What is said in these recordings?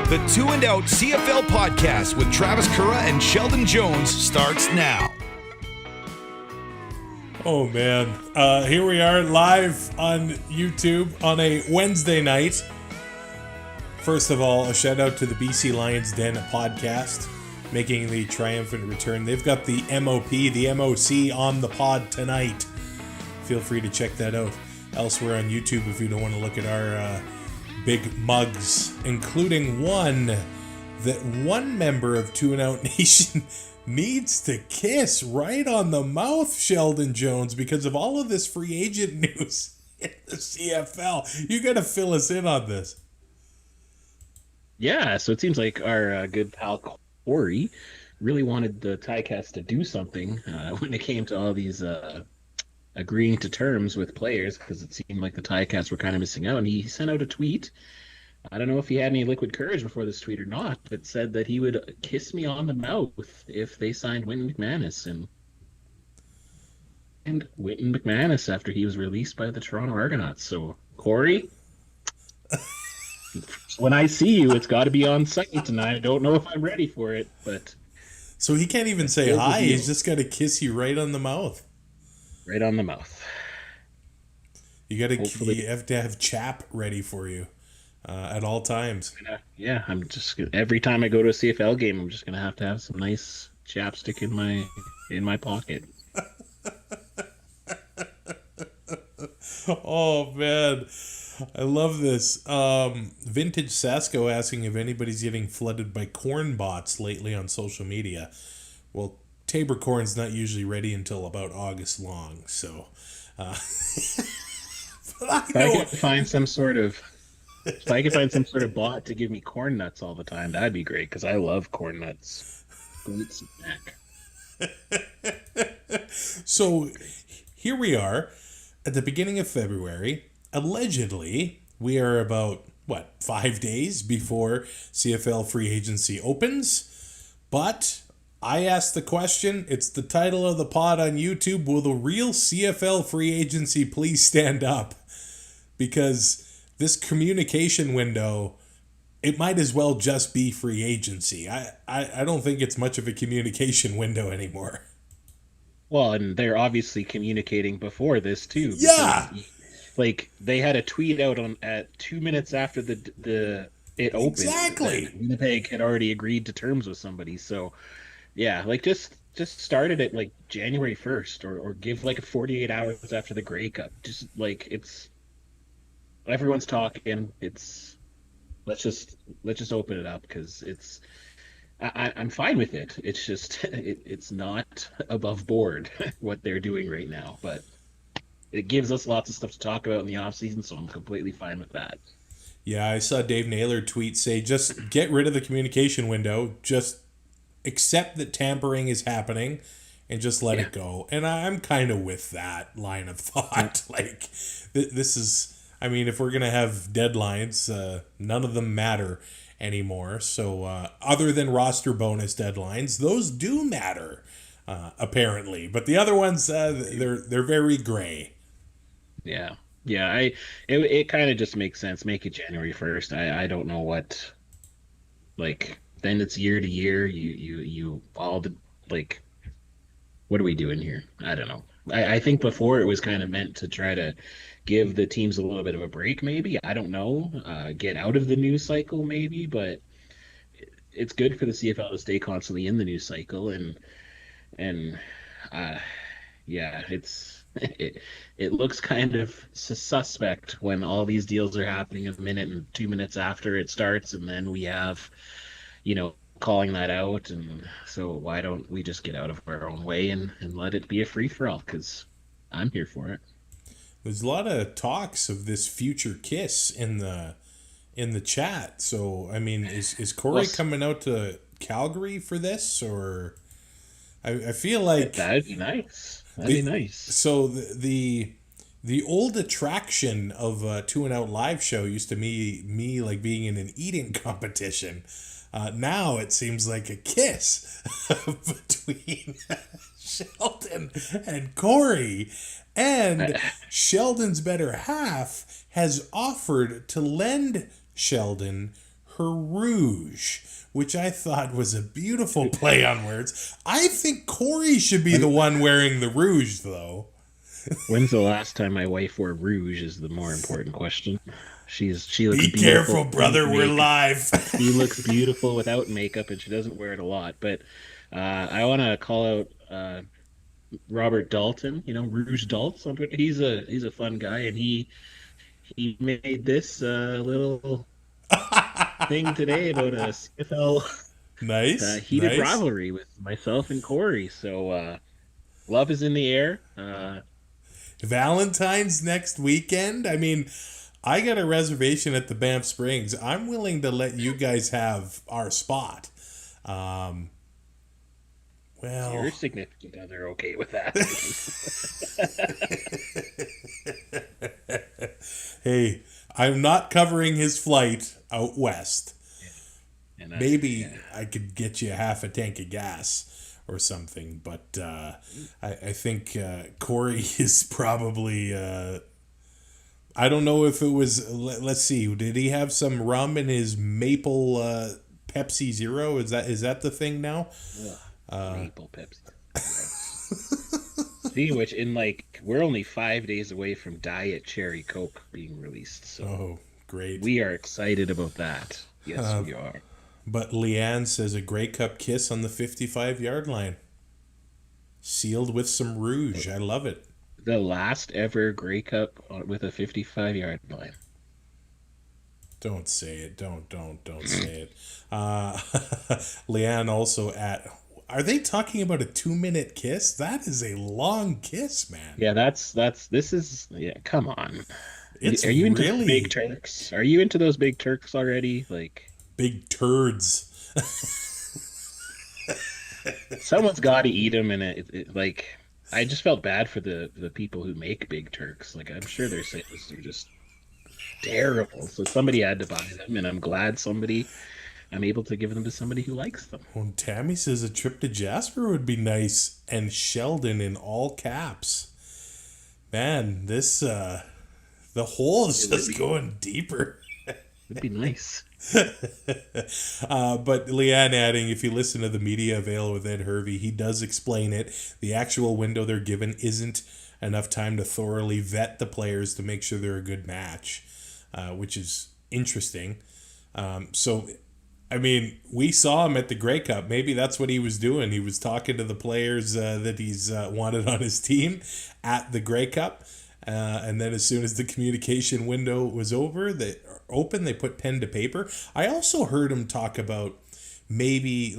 The Two and Out CFL podcast with Travis Currah and Sheldon Jones starts now. Oh man, here we are live on YouTube on a Wednesday night. First of all, a shout out to the BC Lions Den podcast making the triumphant return. They've got the MOP, the MOC on the pod tonight. Feel free to check that out elsewhere on YouTube if you don't want to look at our big mugs, including one that one member of Two and Out Nation needs to kiss right on the mouth, Sheldon Jones, because of all of this free agent news in the CFL. You got to fill us in on this. Yeah, so it seems like our good pal Corey really wanted the Ticats to do something when it came to all these agreeing to terms with players, because it seemed like the Ticats were kind of missing out. And he sent out a tweet. I don't know if he had any liquid courage before this tweet or not, but said that he would kiss me on the mouth if they signed Wynton McManus. And Wynton McManus after he was released by the Toronto Argonauts. So, Corey, when I see you, it's got to be on site, and I don't know if I'm ready for it. But so he can't even say hi. He's just got to kiss you right on the mouth. Right on the mouth. You have to have chap ready for you at all times. Yeah, I'm just every time I go to a CFL game, I'm just gonna have to have some nice chapstick in my pocket. Oh man, I love this. Vintage Sasko asking if anybody's getting flooded by corn bots lately on social media. Well, Tabor corn's not usually ready until about August long, so if I could find some sort of bot to give me corn nuts all the time, that'd be great, because I love corn nuts. Great snack. So here we are at the beginning of February. Allegedly, we are about 5 days before CFL free agency opens, but I asked the question, it's the title of the pod on YouTube, will the real CFL free agency please stand up? Because this communication window, it might as well just be free agency. I don't think it's much of a communication window anymore. Well, and they're obviously communicating before this too. Yeah. Like, they had a tweet out at 2 minutes after it opened. Exactly. Winnipeg had already agreed to terms with somebody, so... Yeah, like just started it like January 1st or give like 48 hours after the Grey Cup. Just like everyone's talking. Let's just open it up, because I'm fine with it. It's just it's not above board what they're doing right now, but it gives us lots of stuff to talk about in the offseason, so I'm completely fine with that. Yeah, I saw Dave Naylor tweet say just get rid of the communication window, just accept that tampering is happening and just let it go. And I'm kind of with that line of thought. Like, this is, I mean, if we're going to have deadlines, none of them matter anymore. So other than roster bonus deadlines, those do matter, apparently. But the other ones, they're very gray. Yeah. Yeah, it kind of just makes sense. Make it January 1st. I don't know what, like... Then it's year to year. You all the, like, what are we doing here? I don't know. I think before it was kind of meant to try to give the teams a little bit of a break, maybe. I don't know. Get out of the news cycle, maybe. But it's good for the CFL to stay constantly in the news cycle, and yeah, it looks kind of suspect when all these deals are happening a minute and 2 minutes after it starts, and then we have, calling that out. And so why don't we just get out of our own way and let it be a free-for-all, because I'm here for it. There's a lot of talks of this future kiss in the chat. So, I mean, is Corey coming out to Calgary for this, or I feel like that'd be nice. That'd be nice. So the old attraction of Two and Out live show used to me like being in an eating competition. Now it seems like a kiss between Sheldon and Corey. And Sheldon's better half has offered to lend Sheldon her rouge, which I thought was a beautiful play on words. I think Corey should be the one wearing the rouge, though. When's the last time my wife wore rouge is the more important question. She looks Be beautiful. careful, brother. We're Makeup. live. She looks beautiful without makeup, and she doesn't wear it a lot. But I want to call out Robert Dalton. Rouge Daltz. He's a fun guy, and he made this little thing today about a CFL heated rivalry with myself and Corey. So love is in the air. Valentine's next weekend. I mean, I got a reservation at the Banff Springs. I'm willing to let you guys have our spot. Well, your significant other okay with that? Hey, I'm not covering his flight out west. Yeah. Maybe I could get you half a tank of gas or something, but I think Corey is probably... I don't know if it was... Let's see. Did he have some rum in his maple Pepsi Zero? Is that the thing now? Maple Pepsi. Speaking of which, we're only 5 days away from Diet Cherry Coke being released. So great. We are excited about that. Yes, we are. But Leanne says a Grey Cup kiss on the 55-yard line. Sealed with some rouge. I love it. The last ever Grey Cup with a 55-yard line. Don't say it. Don't say it. Leanne also are they talking about a 2-minute kiss? That is a long kiss, man. Yeah, come on. It's are you into really... Big Turks? Are you into those Big Turks already? Big turds. Someone's got to eat them, and I just felt bad for the people who make Big Turks. I'm sure their sales are just terrible. So somebody had to buy them, and I'm glad I'm able to give them to somebody who likes them. Well, Tammy says a trip to Jasper would be nice, and Sheldon in all caps. Man, this the hole is just going deeper. It'd be nice. But Leanne adding, if you listen to the media avail with Ed Hervey, he does explain it. The actual window they're given isn't enough time to thoroughly vet the players to make sure they're a good match, which is interesting. So, I mean, we saw him at the Grey Cup. Maybe that's what he was doing. He was talking to the players that he's wanted on his team at the Grey Cup. And then as soon as the communication window was they put pen to paper. I also heard him talk about maybe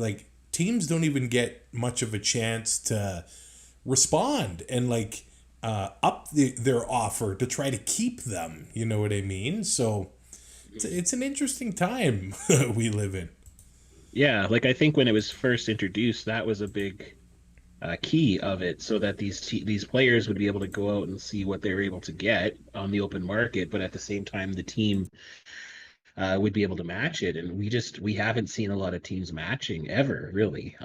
teams don't even get much of a chance to respond and up their offer to try to keep them. You know what I mean? So it's an interesting time we live in. Yeah, I think when it was first introduced, that was a big key of it, so that these players would be able to go out and see what they were able to get on the open market, but at the same time the team would be able to match it, and we haven't seen a lot of teams matching ever, really.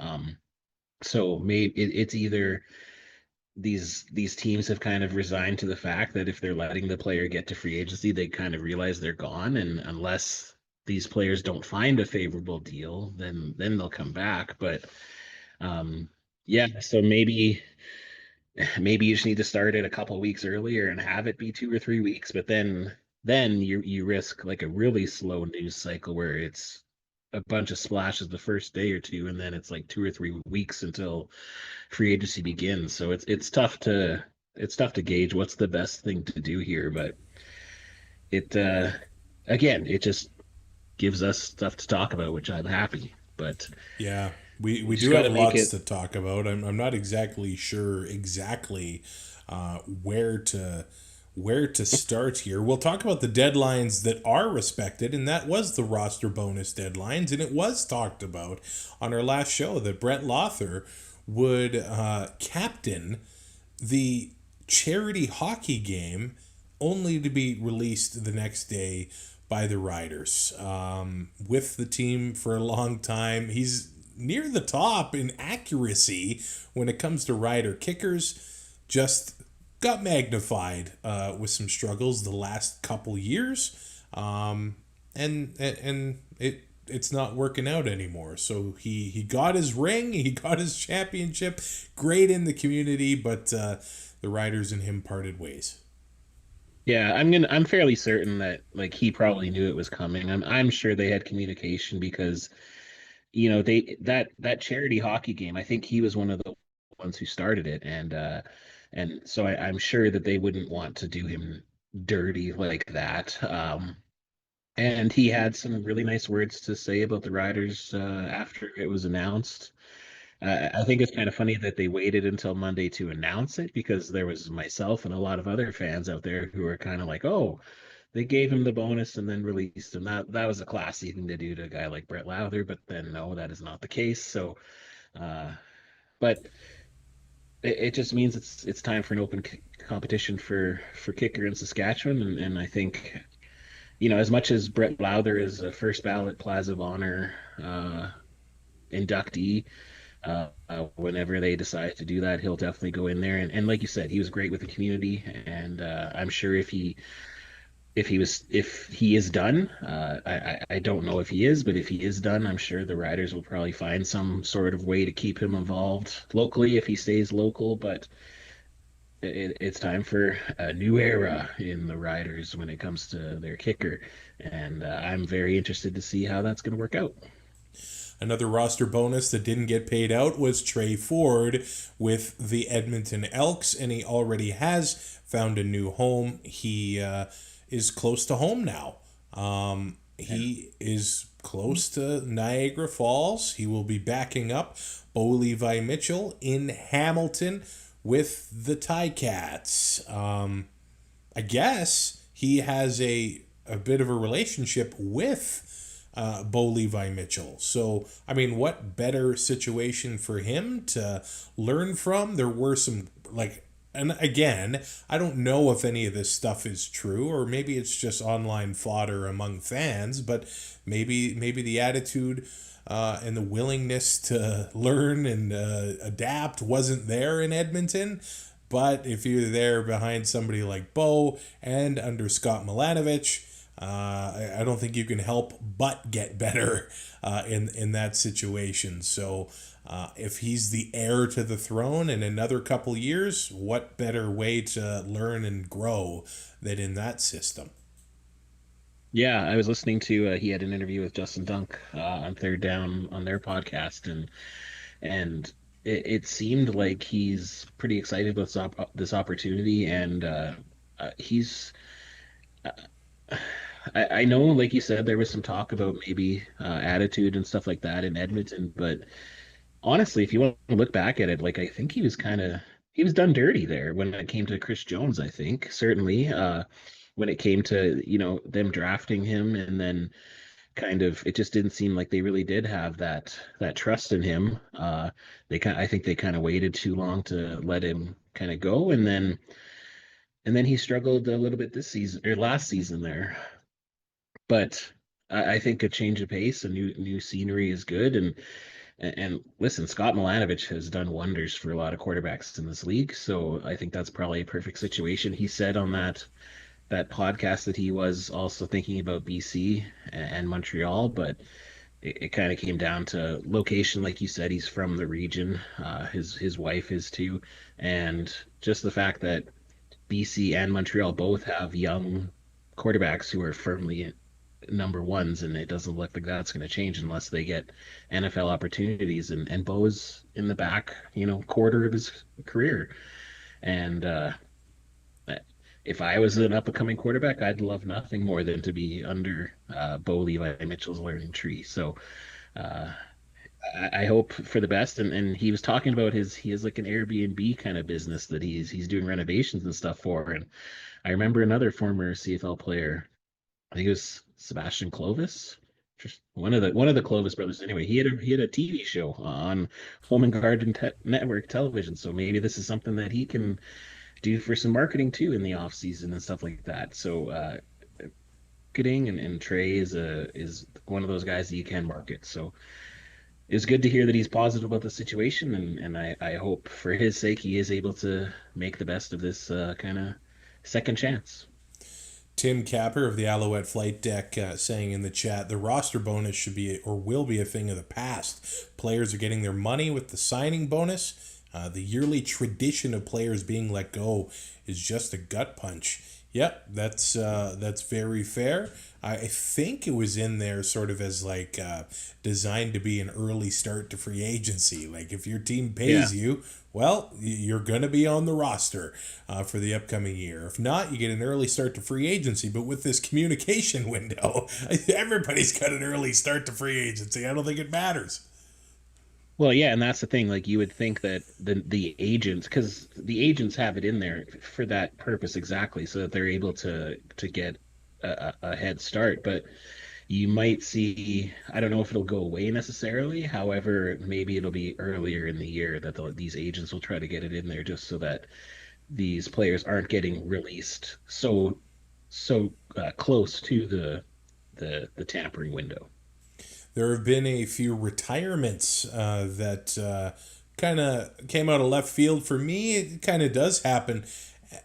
So maybe it's either these teams have kind of resigned to the fact that if they're letting the player get to free agency, they kind of realize they're gone, and unless these players don't find a favorable deal, then they'll come back. But yeah, so maybe you just need to start it a couple weeks earlier and have it be 2 or 3 weeks, but then you risk a really slow news cycle where it's a bunch of splashes the first day or two, and then it's 2 or 3 weeks until free agency begins. So it's tough to gauge what's the best thing to do here, but it just gives us stuff to talk about, which I'm happy. But yeah, we do have lots to talk about. I'm not exactly sure where to start here. We'll talk about the deadlines that are respected, and that was the roster bonus deadlines, and it was talked about on our last show that Brett Lothar would captain the charity hockey game, only to be released the next day by the Riders. With the team for a long time, he's near the top in accuracy when it comes to Rider kickers. Just got magnified with some struggles the last couple years, and it it's not working out anymore. So he got his ring, he got his championship, great in the community, but the Riders and him parted ways. Yeah, I'm fairly certain that like he probably knew it was coming. I'm sure they had communication because they that charity hockey game, I think he was one of the ones who started it, and so I'm sure that they wouldn't want to do him dirty like that. And he had some really nice words to say about the Riders after it was announced. I think it's kind of funny that they waited until Monday to announce it because there was myself and a lot of other fans out there who were kind of like, "Oh, they gave him the bonus and then released him." That was a classy thing to do to a guy like Brett Lowther, but then no, that is not the case. So, uh, but it just means it's time for an open competition for kicker in Saskatchewan, and I think as much as Brett Lowther is a first ballot Plaza of Honor inductee. Whenever they decide to do that, he'll definitely go in there. And like you said, he was great with the community, and I'm sure if he is done, I don't know if he is, but if he is done, I'm sure the Riders will probably find some sort of way to keep him involved locally if he stays local. But it's time for a new era in the Riders when it comes to their kicker, and I'm very interested to see how that's going to work out. Another roster bonus that didn't get paid out was Trey Ford with the Edmonton Elks, and he already has found a new home. He is close to home now. He is close to Niagara Falls. He will be backing up Bo Levi Mitchell in Hamilton with the Ticats. I guess he has a bit of a relationship with Bo Levi Mitchell. So, I mean, what better situation for him to learn from? There were some, and again, I don't know if any of this stuff is true, or maybe it's just online fodder among fans, but maybe the attitude and the willingness to learn and adapt wasn't there in Edmonton. But if you're there behind somebody like Bo and under Scott Milanovich, I don't think you can help but get better in that situation. So if he's the heir to the throne in another couple years, what better way to learn and grow than in that system? Yeah, I was listening to he had an interview with Justin Dunk on Third Down on their podcast, and it seemed like he's pretty excited about this opportunity, and he's. I know, like you said, there was some talk about maybe attitude and stuff like that in Edmonton, but honestly, if you want to look back at it, like I think he was done dirty there when it came to Chris Jones. I think certainly when it came to them drafting him, and then kind of it just didn't seem like they really did have that trust in him. I think they kind of waited too long to let him kind of go, and then he struggled a little bit this season or last season there. But I think a change of pace, a new scenery is good. And listen, Scott Milanovich has done wonders for a lot of quarterbacks in this league, so I think that's probably a perfect situation. He said on that podcast that he was also thinking about BC and Montreal, but it kind of came down to location. Like you said, he's from the region. His wife is too, and just the fact that BC and Montreal both have young quarterbacks who are firmly number ones, and it doesn't look like that's going to change unless they get NFL opportunities. And Bo's in the back, quarter of his career. And if I was an up and coming quarterback, I'd love nothing more than to be under Bo Levi Mitchell's learning tree. So I hope for the best. And he was talking about he has like an Airbnb kind of business that he's doing renovations and stuff for. And I remember another former CFL player, I think it was Sebastian Clovis, just one of the Clovis brothers. Anyway, he had a TV show on Home and Garden Network television. So maybe this is something that he can do for some marketing too in the off season and stuff like that. So marketing and Trey is one of those guys that you can market. So it's good to hear that he's positive about the situation, and I hope for his sake he is able to make the best of this kind of second chance. Tim Capper of the Alouette Flight Deck saying in the chat, the roster bonus should be or will be a thing of the past. Players are getting their money with the signing bonus. The yearly tradition of players being let go is just a gut punch. Yep, that's very fair. I think it was in there sort of as like designed to be an early start to free agency. Like if your team pays you, well, you're going to be on the roster for the upcoming year. If not, you get an early start to free agency. But with this communication window, everybody's got an early start to free agency. I don't think it matters. Well, yeah, and that's the thing. Like you would think that the agents, because the agents have it in there for that purpose exactly, so that they're able to get a head start. But you might see, I don't know if it'll go away necessarily. However, maybe it'll be earlier in the year that these agents will try to get it in there, just so that these players aren't getting released so close to the tampering window. There have been a few retirements that kind of came out of left field for me. It kind of does happen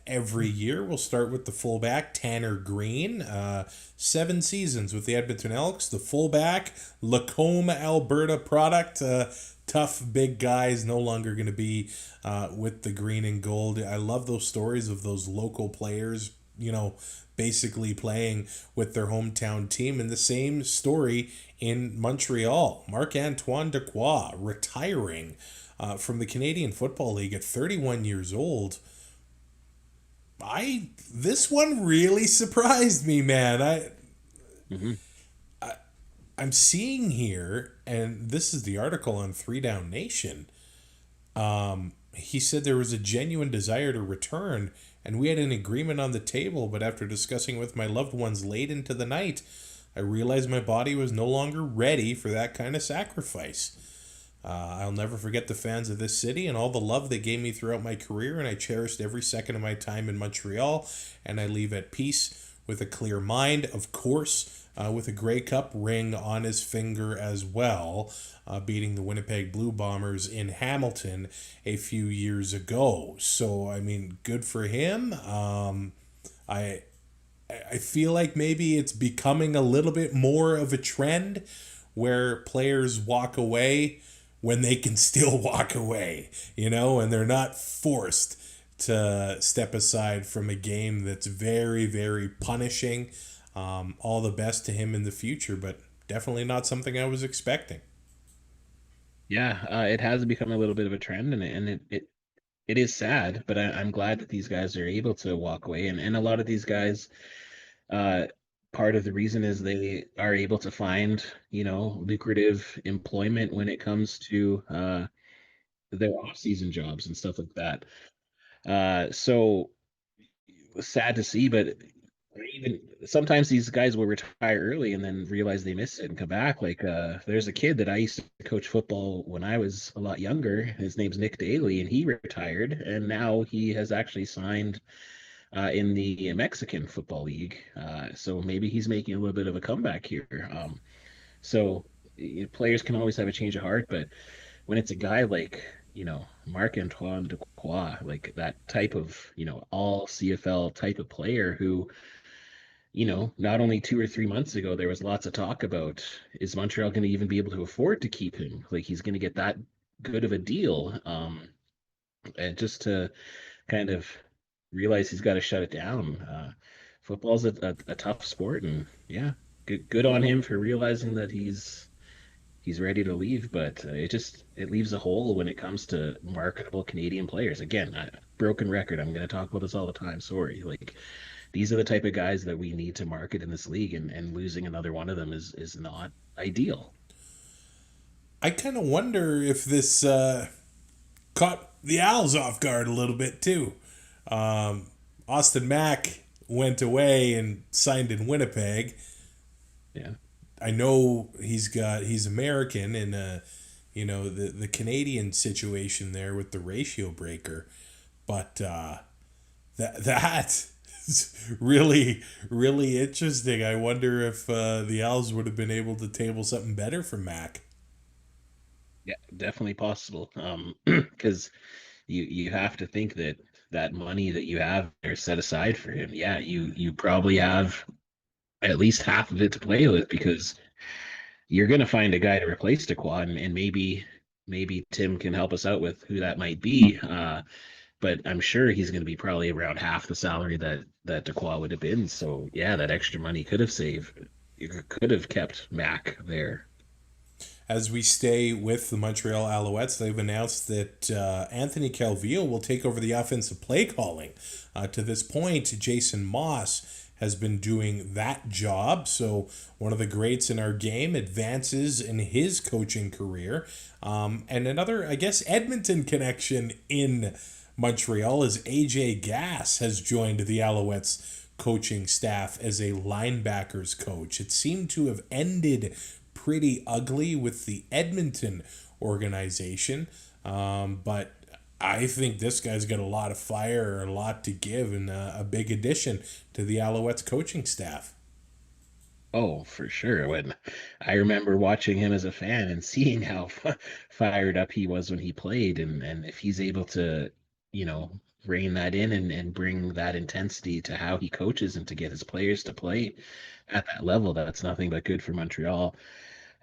every year. We'll start with the fullback, Tanner Green. 7 seasons with the Edmonton Elks. The fullback, Lacombe, Alberta product. Tough, big guys, no longer going to be with the green and gold. I love those stories of those local players, basically playing with their hometown team. And the same story in Montreal. Marc-Antoine Dequoy retiring from the Canadian Football League at 31 years old. This one really surprised me, man. I'm seeing here, and this is the article on 3 Down Nation. He said there was a genuine desire to return, and we had an agreement on the table, but after discussing with my loved ones late into the night, I realized my body was no longer ready for that kind of sacrifice. I'll never forget the fans of this city and all the love they gave me throughout my career, and I cherished every second of my time in Montreal, and I leave at peace with a clear mind, of course, with a Grey Cup ring on his finger as well, beating the Winnipeg Blue Bombers in Hamilton a few years ago. So, I mean, good for him. I feel like maybe it's becoming a little bit more of a trend where players walk away when they can still walk away, and they're not forced to step aside from a game that's very, very punishing. All the best to him in the future, but definitely not something I was expecting. Yeah, it has become a little bit of a trend, and it is sad, but I'm glad that these guys are able to walk away, and a lot of these guys, part of the reason is they are able to find, lucrative employment when it comes to their off-season jobs and stuff like that. So sad to see, but even sometimes these guys will retire early and then realize they missed it and come back. Like there's a kid that I used to coach football when I was a lot younger. His name's Nick Daly, and he retired, and now he has actually signed in the Mexican Football League. So maybe he's making a little bit of a comeback here. So players can always have a change of heart, but when it's a guy like, Marc-Antoine Dequoy, like that type of, all CFL type of player who, not only 2 or 3 months ago, there was lots of talk about, is Montreal going to even be able to afford to keep him? Like he's going to get that good of a deal. And just to kind of realize he's got to shut it down. Football's a tough sport, and yeah, good on him for realizing that he's ready to leave, but it leaves a hole when it comes to marketable Canadian players. Again, broken record. I'm going to talk about this all the time. Sorry. Like these are the type of guys that we need to market in this league, and losing another one of them is not ideal. I kind of wonder if this caught the Owls off guard a little bit too. Austin Mack went away and signed in Winnipeg. Yeah. I know he's American, and the Canadian situation there with the ratio breaker, but that is really, really interesting. I wonder if the Owls would have been able to table something better for Mac. Yeah, definitely possible. Because you have to think that that money that you have there set aside for him, yeah, you probably have at least half of it to play with, because you're going to find a guy to replace Dequan, and maybe Tim can help us out with who that might be. But I'm sure he's going to be probably around half the salary that Dequan would have been. So yeah, that extra money could have saved. You could have kept Mac there. As we stay with the Montreal Alouettes, they've announced that Anthony Calvillo will take over the offensive play calling. To this point, Jason Moss has been doing that job. So one of the greats in our game advances in his coaching career. And another, I guess, Edmonton connection in Montreal is AJ Gass has joined the Alouettes coaching staff as a linebackers coach. It seemed to have ended pretty ugly with the Edmonton organization, but I think this guy's got a lot of fire, a lot to give, and a big addition to the Alouettes coaching staff. Oh, for sure. When I remember watching him as a fan and seeing how fired up he was when he played, and if he's able to, rein that in and bring that intensity to how he coaches and to get his players to play at that level, that's nothing but good for Montreal.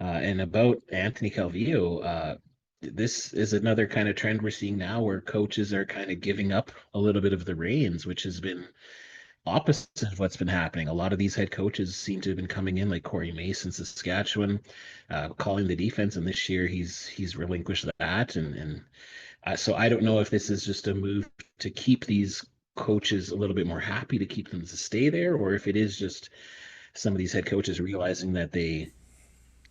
And about Anthony Calvillo, this is another kind of trend we're seeing now where coaches are kind of giving up a little bit of the reins, which has been opposite of what's been happening. A lot of these head coaches seem to have been coming in, like Corey Mason, Saskatchewan, calling the defense, and this year he's relinquished that, and so I don't know if this is just a move to keep these coaches a little bit more happy, to keep them to stay there, or if it is just some of these head coaches realizing that they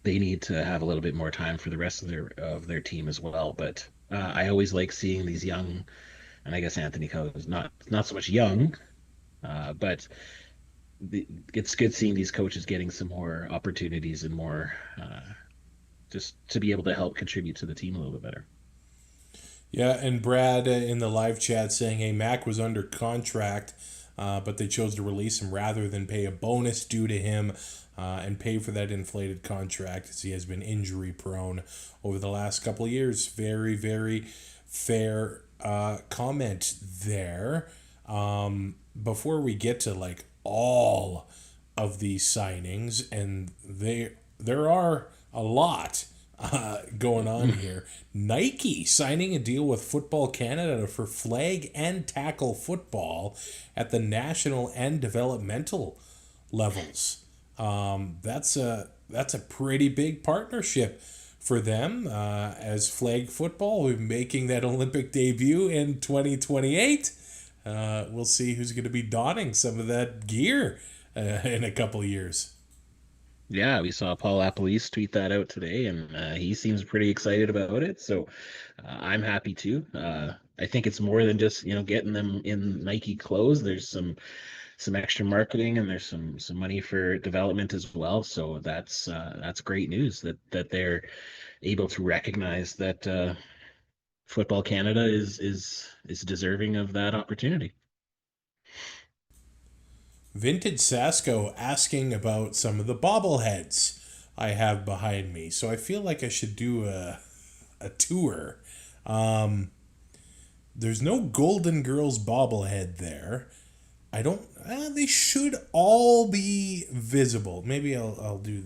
need to have a little bit more time for the rest of their team as well. But I always like seeing these young, and I guess Anthony Calvillo is not so much young, but it's good seeing these coaches getting some more opportunities and more just to be able to help contribute to the team a little bit better. Yeah, and Brad in the live chat saying, hey, Mac was under contract, but they chose to release him rather than pay a bonus due to him and pay for that inflated contract, as he has been injury prone over the last couple of years. Very, very fair comment there. Before we get to like all of these signings, and there are a lot going on here. Nike signing a deal with Football Canada for flag and tackle football at the national and developmental levels. That's a pretty big partnership for them, as flag football will be making that Olympic debut in 2028. We'll see who's going to be donning some of that gear in a couple of years. Yeah, we saw Paul Appolise tweet that out today, and he seems pretty excited about it. So I'm happy too. I think it's more than just getting them in Nike clothes. There's some extra marketing, and there's some money for development as well. So that's great news that they're able to recognize that Football Canada is deserving of that opportunity. Vintage Sasko asking about some of the bobbleheads I have behind me. So I feel like I should do a tour. There's no Golden Girls bobblehead there. They should all be visible. Maybe I'll do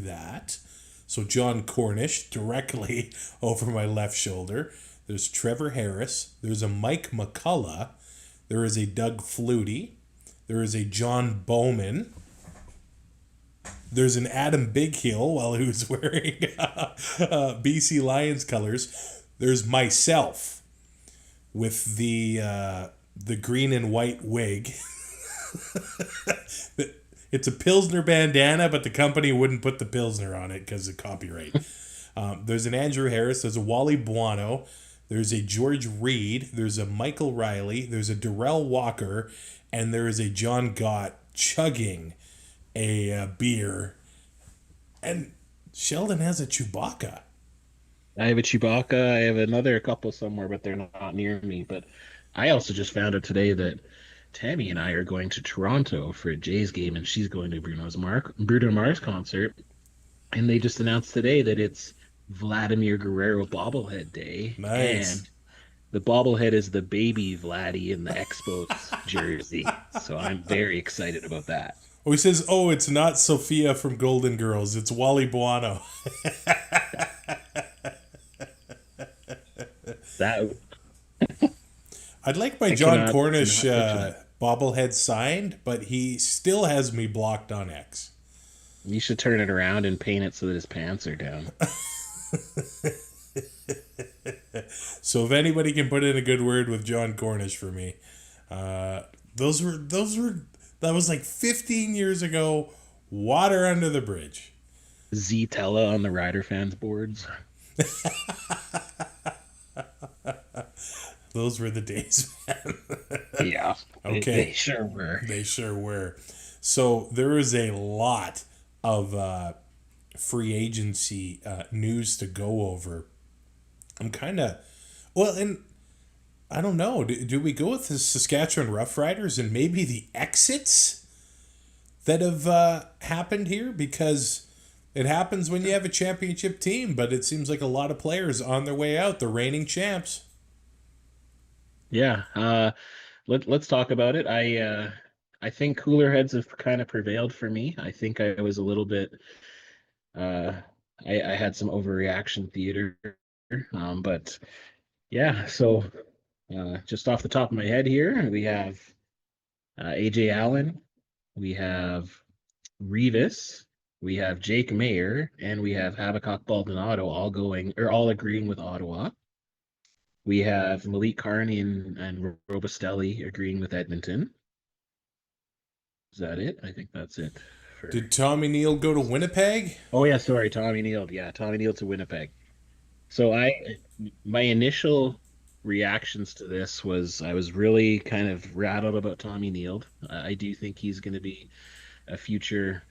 that. So John Cornish directly over my left shoulder. There's Trevor Harris. There's a Mike McCullough. There is a Doug Flutie. There is a John Bowman. There's an Adam Bighill while he was wearing BC Lions colors. There's myself with the green and white wig. It's a Pilsner bandana, but the company wouldn't put the Pilsner on it because of copyright. There's an Andrew Harris. There's a Wally Buono. There's a George Reed. There's a Michael Riley. There's a Darrell Walker. And there is a John Gott chugging a beer. And Sheldon has a Chewbacca. I have a Chewbacca. I have a couple somewhere, but they're not near me. But I also just found out today that Tammy and I are going to Toronto for a Jays game, and she's going to Bruno Mars concert. And they just announced today that it's Vladimir Guerrero bobblehead day. Nice. And the bobblehead is the baby Vladdy in the Expos jersey. So I'm very excited about that. Oh, he says, "Oh, it's not Sophia from Golden Girls. It's Wally Buono." That I'd like my I John cannot Cornish picture that. bobblehead signed, but he still has me blocked on X. You should turn it around and paint it so that his pants are down. So if anybody can put in a good word with John Cornish for me, those were that was like 15 years ago. Water under the bridge. Ztella on the Rider fans boards. Those were the days, man. Yeah. Okay. They sure were. They sure were. So there is a lot of free agency news to go over. I'm kind of, well, and I don't know. Do we go with the Saskatchewan Roughriders and maybe the exits that have happened here? Because it happens when you have a championship team, but it seems like a lot of players on their way out, the reigning champs. Yeah. Let's talk about it. I think cooler heads have kind of prevailed for me. I think I was a little bit uh I had some overreaction theater. But yeah, so just off the top of my head here, we have AJ Allen, we have Revis, we have Jake Mayer, and we have Habakkuk Baldonado all agreeing with Ottawa. We have Malik Carney and Robustelli agreeing with Edmonton. Is that it? I think that's it. Did Tommy Neal go to Winnipeg? Oh yeah, sorry, Tommy Neal. Yeah, Tommy Neal to Winnipeg. So my initial reactions to this was I was really kind of rattled about Tommy Neal. I do think he's going to be a future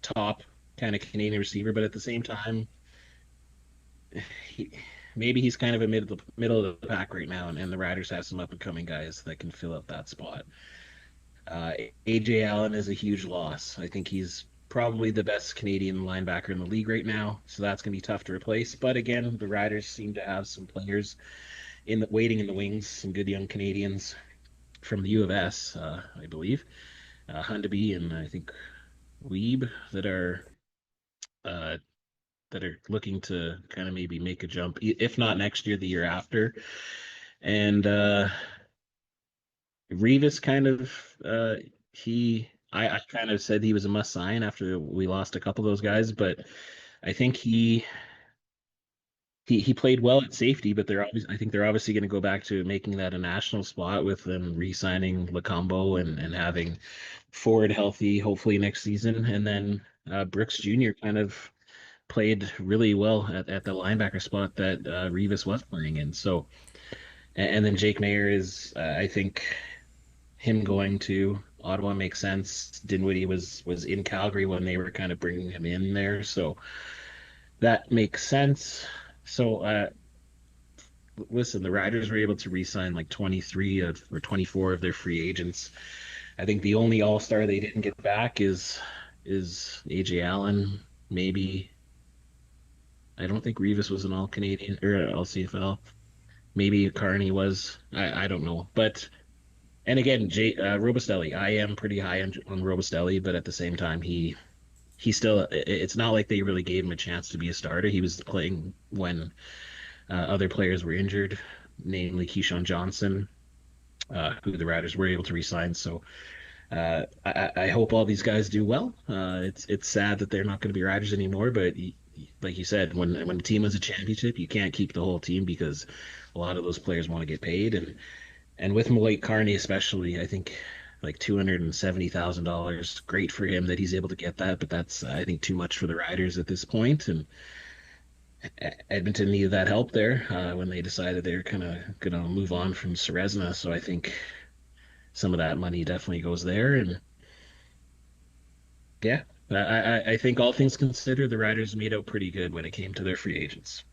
top kind of Canadian receiver, but at the same time, he, maybe he's kind of a middle of the pack right now, and the Riders have some up and coming guys that can fill up that spot. Uh, AJ Allen is a huge loss. I think he's probably the best Canadian linebacker in the league right now, so that's going to be tough to replace. But again, the Riders seem to have some players waiting in the wings, some good young Canadians from the U of S, I believe, Hundaby and I think Weeb uh, that are looking to kind of maybe make a jump, if not next year, the year after. And Revis kind of I kind of said he was a must sign after we lost a couple of those guys, but I think he played well at safety, but I think they're obviously going to go back to making that a national spot with them re-signing Lacombo and having Ford healthy hopefully next season, and then Brooks Jr. kind of played really well at the linebacker spot that Revis was playing in. So, and then Jake Mayer is I think him going to Ottawa makes sense. Dinwiddie was in Calgary when they were kind of bringing him in there, so that makes sense. So listen, the Riders were able to re-sign like 24 of their free agents. I think the only All-Star they didn't get back is AJ Allen. Maybe I don't think Revis was an All Canadian or All CFL. Maybe Carney was. I don't know, but. And again, Robustelli, I am pretty high on Robustelli, but at the same time, he still. It's not like they really gave him a chance to be a starter. He was playing when other players were injured, namely Keyshawn Johnson, who the Riders were able to re-sign. So I hope all these guys do well. It's sad that they're not going to be Riders anymore, but like you said, when the team wins a championship, you can't keep the whole team because a lot of those players want to get paid. And with Malik Carney especially, I think like $270,000. Great for him that he's able to get that, but that's I think too much for the Riders at this point. And Edmonton needed that help there when they decided they're kind of going to move on from Serezna. So I think some of that money definitely goes there. And yeah, I think all things considered, the Riders made out pretty good when it came to their free agents.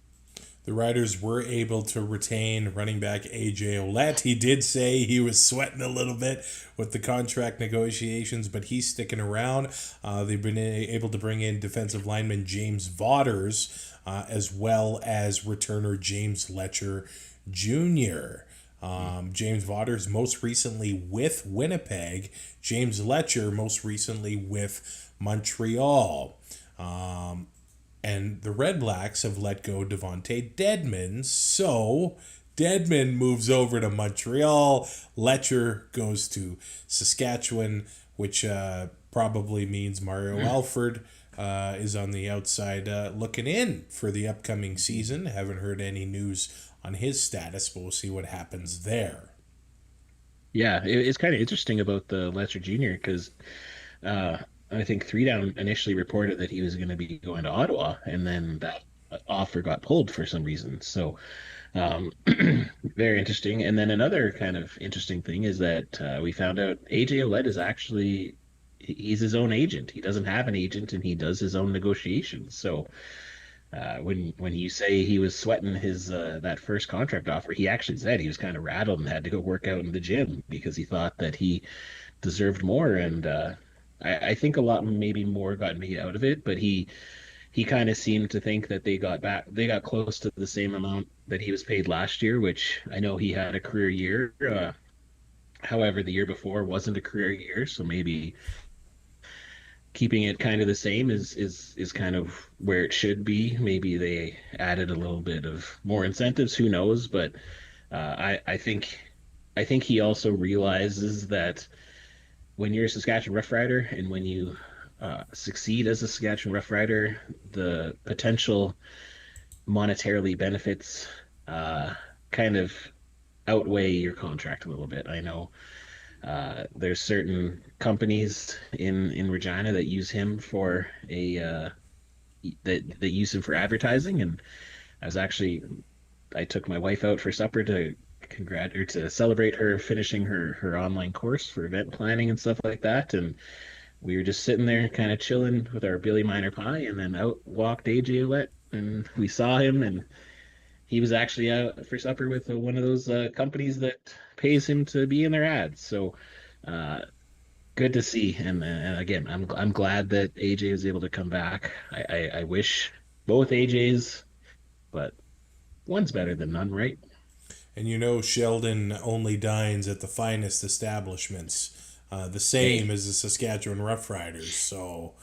The Riders were able to retain running back A.J. Ouellette. He did say he was sweating a little bit with the contract negotiations, but he's sticking around. They've been able to bring in defensive lineman James Vaughters, as well as returner James Letcher Jr., James Vaughters most recently with Winnipeg. James Letcher most recently with Montreal. And the RedBlacks have let go Devontae Dedmon. So Dedmon moves over to Montreal. Letcher goes to Saskatchewan, which probably means Mario Alford is on the outside looking in for the upcoming season. Haven't heard any news on his status, but we'll see what happens there. Yeah, it's kind of interesting about the Letcher Jr. because I think Three Down initially reported that he was going to be going to Ottawa, and then that offer got pulled for some reason. So, very interesting. And then another kind of interesting thing is that we found out AJ Ouellette is actually he's his own agent. He doesn't have an agent, and he does his own negotiations. So, when you say he was sweating his that first contract offer, he actually said he was kind of rattled and had to go work out in the gym because he thought that he deserved more. And I think a lot maybe more got made out of it, but he kind of seemed to think that they got close to the same amount that he was paid last year, which I know he had a career year. However, the year before wasn't a career year, so maybe keeping it kind of the same is kind of where it should be. Maybe they added a little bit of more incentives, who knows? But I think he also realizes that when you're a Saskatchewan Roughrider and when you succeed as a Saskatchewan Roughrider, the potential monetarily benefits kind of outweigh your contract a little bit. I know there's certain companies in Regina that use him for that use him for advertising, and I took my wife out for supper to celebrate her finishing her online course for event planning and stuff like that, and we were just sitting there kind of chilling with our Billy Miner pie, and then out walked AJ Ouellette, and we saw him, and he was actually out for supper with one of those companies that pays him to be in their ads. So good to see. And again, I'm glad that AJ was able to come back. I wish both AJs, but one's better than none, right? And you know, Sheldon only dines at the finest establishments, the same as the Saskatchewan Roughriders. So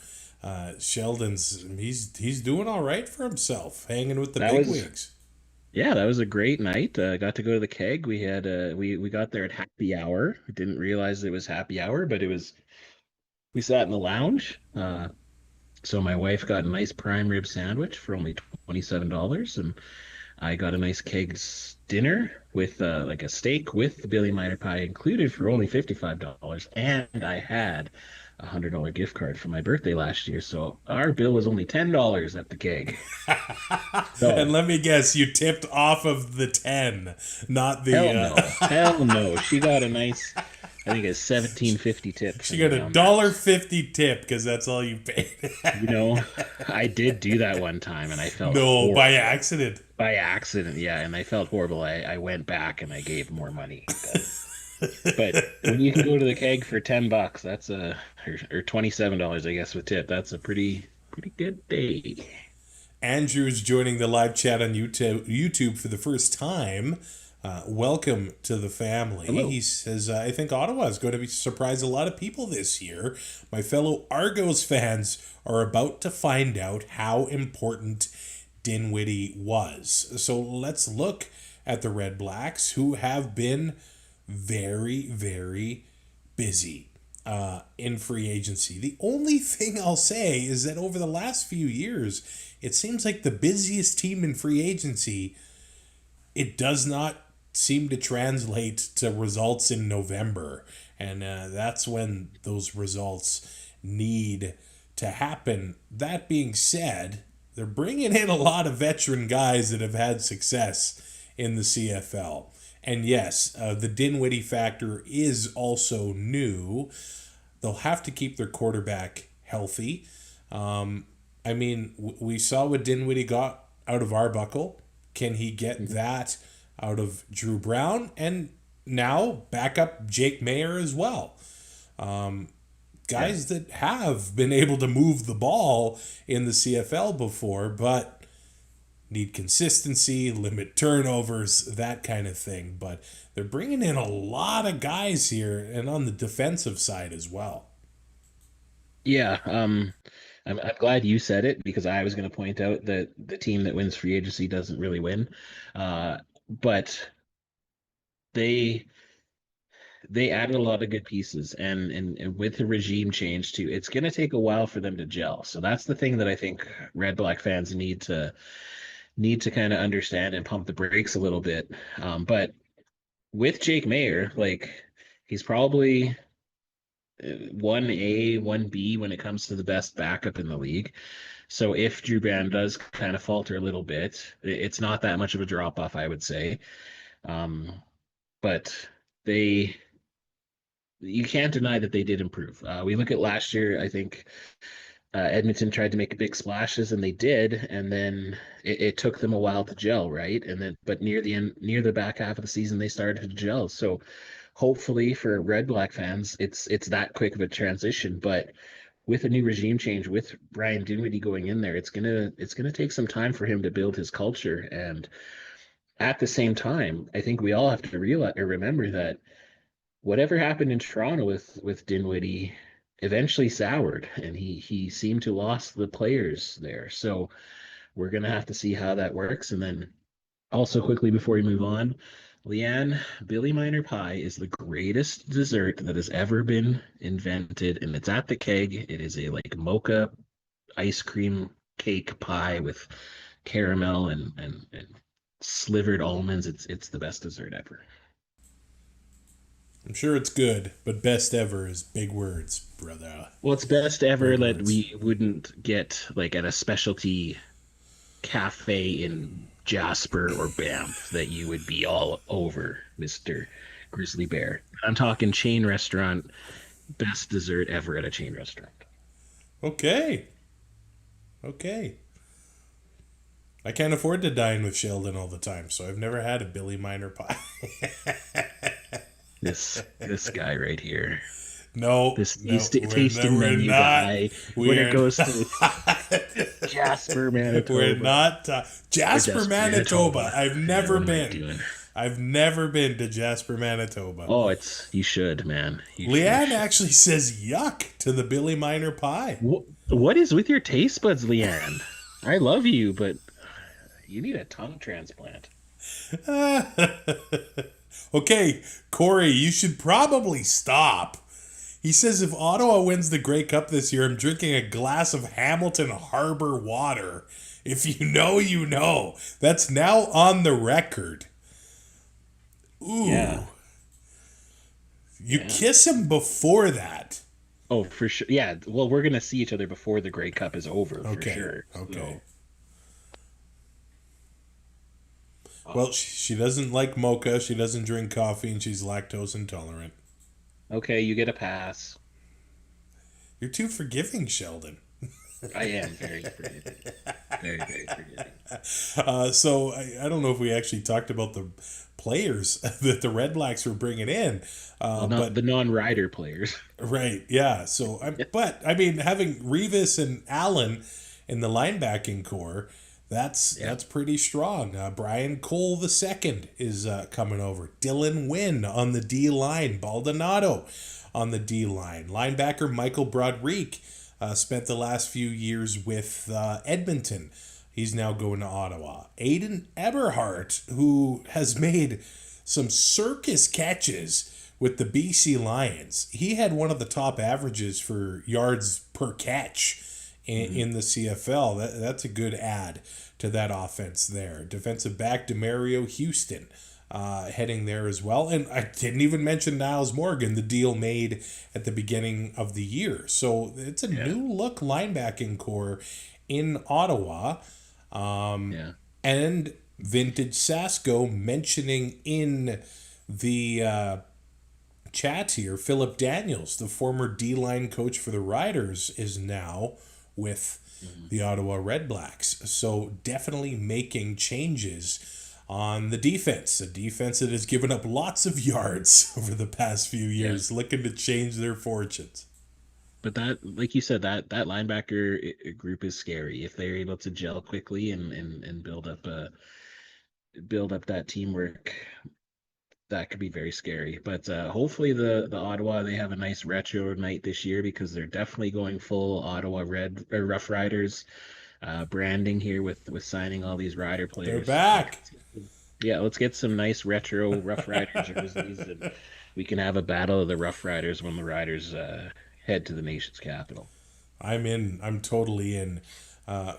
Sheldon's he's doing all right for himself, hanging with the bigwigs. Yeah, that was a great night. Got to go to the keg. We had we got there at happy hour. I didn't realize it was happy hour, but we sat in the lounge. So my wife got a nice prime rib sandwich for only $27, and I got a nice keg dinner with like a steak with the Billy Miner pie included for only $55, and I had $100 gift card for my birthday last year, so our bill was only $10 at the keg. And let me guess, you tipped off of the 10, not the. Hell no. She got a nice, I think, a $17.50 tip. She got a $1.50 tip because that's all you paid. I did do that one time, and I felt horrible. By accident. By accident, yeah, and I felt horrible. I went back and I gave more money. But when you can go to the keg for $10, that's or $27, I guess, with tip. That's a pretty good day. Andrew's joining the live chat on YouTube for the first time. Welcome to the family. Hello. He says, I think Ottawa is going to surprise a lot of people this year. My fellow Argos fans are about to find out how important Dinwiddie was. So let's look at the RedBlacks, who have been very, very busy in free agency. The only thing I'll say is that over the last few years, it seems like the busiest team in free agency, it does not seem to translate to results in November. And that's when those results need to happen. That being said, they're bringing in a lot of veteran guys that have had success in the CFL. And yes, the Dinwiddie factor is also new. They'll have to keep their quarterback healthy. I mean, we saw what Dinwiddie got out of Arbuckle. Can he get that out of Drew Brown? And now back up Jake Mayer as well. Guys that have been able to move the ball in the CFL before, but need consistency, limit turnovers, that kind of thing. But they're bringing in a lot of guys here, and on the defensive side as well. Yeah, I'm glad you said it because I was going to point out that the team that wins free agency doesn't really win. But they they added a lot of good pieces, and with the regime change too, it's going to take a while for them to gel. So that's the thing that I think Red Black fans need to kind of understand and pump the brakes a little bit. But with Jake Mayer, like he's probably 1A, 1B when it comes to the best backup in the league. So if Drew Brand does kind of falter a little bit, it's not that much of a drop off, I would say. But they, you can't deny that they did improve. We look at last year, I think Edmonton tried to make big splashes and they did, and then it took them a while to gel, right? And then, but near the end, near the back half of the season, they started to gel. So hopefully for Red Black fans, it's that quick of a transition. But with a new regime change, with Brian Dinwiddie going in there, it's gonna take some time for him to build his culture. And at the same time, I think we all have to realize or remember that whatever happened in Toronto with Dinwiddie eventually soured, and he seemed to lost the players there. So we're gonna have to see how that works. And then also quickly before we move on, Leanne, Billy Miner pie is the greatest dessert that has ever been invented, and it's at the keg. It is a like mocha ice cream cake pie with caramel and slivered almonds. It's the best dessert ever. I'm sure it's good, but best ever is big words, brother. Well, it's best ever Big that words. we wouldn't get like at a specialty cafe in Jasper or Banff that you would be all over, Mr. Grizzly Bear. I'm talking chain restaurant, best dessert ever at a chain restaurant. Okay. Okay. I can't afford to dine with Sheldon all the time, so I've never had a Billy Miner pie. This guy right here. No, This no, tasting we're menu not. guy when We're it goes to Jasper, Manitoba. We're not Jasper, Jasper, Manitoba. Manitoba. I've never What am I been. doing? I've never been to Jasper, Manitoba. Oh, you should, man. You Leanne should. actually says yuck to the Billy Miner pie. What is with your taste buds, Leanne? I love you, but you need a tongue transplant. Okay, Corey, you should probably stop. He says if Ottawa wins the Grey Cup this year, I'm drinking a glass of Hamilton Harbor water. If you know, you know. That's now on the record. Ooh. Yeah. You kiss him before that. Oh, for sure. Yeah. Well, we're gonna see each other before the Grey Cup is over, for Okay. sure. Okay. So, Well, she doesn't like mocha, she doesn't drink coffee, and she's lactose intolerant. okay, you get a pass. You're too forgiving, Sheldon. I am very forgiving. Very, very forgiving. So I don't know if we actually talked about the players that the Red Blacks were bringing in. Well, not But the non-rider players. right, yeah. So, but I mean, having Revis and Allen in the linebacking core, that's pretty strong. Brian Cole II is coming over. Dylan Wynn on the D line. Baldonado on the D line. Linebacker Michael Broderick spent the last few years with Edmonton. He's now going to Ottawa. Aiden Eberhardt, who has made some circus catches with the BC Lions. He had one of the top averages for yards per catch in the CFL. That's a good add to that offense there. Defensive back DeMario Houston heading there as well. And I didn't even mention Niles Morgan, the deal made at the beginning of the year. So it's a new look linebacking core in Ottawa. And Vintage Sasko mentioning in the chat here, Philip Daniels, the former D-line coach for the Riders, is now with the Ottawa RedBlacks. So definitely making changes on the defense. A defense that has given up lots of yards over the past few years, looking to change their fortunes. But that, like you said, that linebacker group is scary if they're able to gel quickly and build up that teamwork. That could be very scary. But hopefully the Ottawa, they have a nice retro night this year because they're definitely going full Ottawa Rough Riders branding here with signing all these Rider They're players. back. Yeah, let's get some nice retro Rough Rider jerseys, and we can have a battle of the Rough Riders when the Riders head to the nation's capital. I'm in. I'm totally in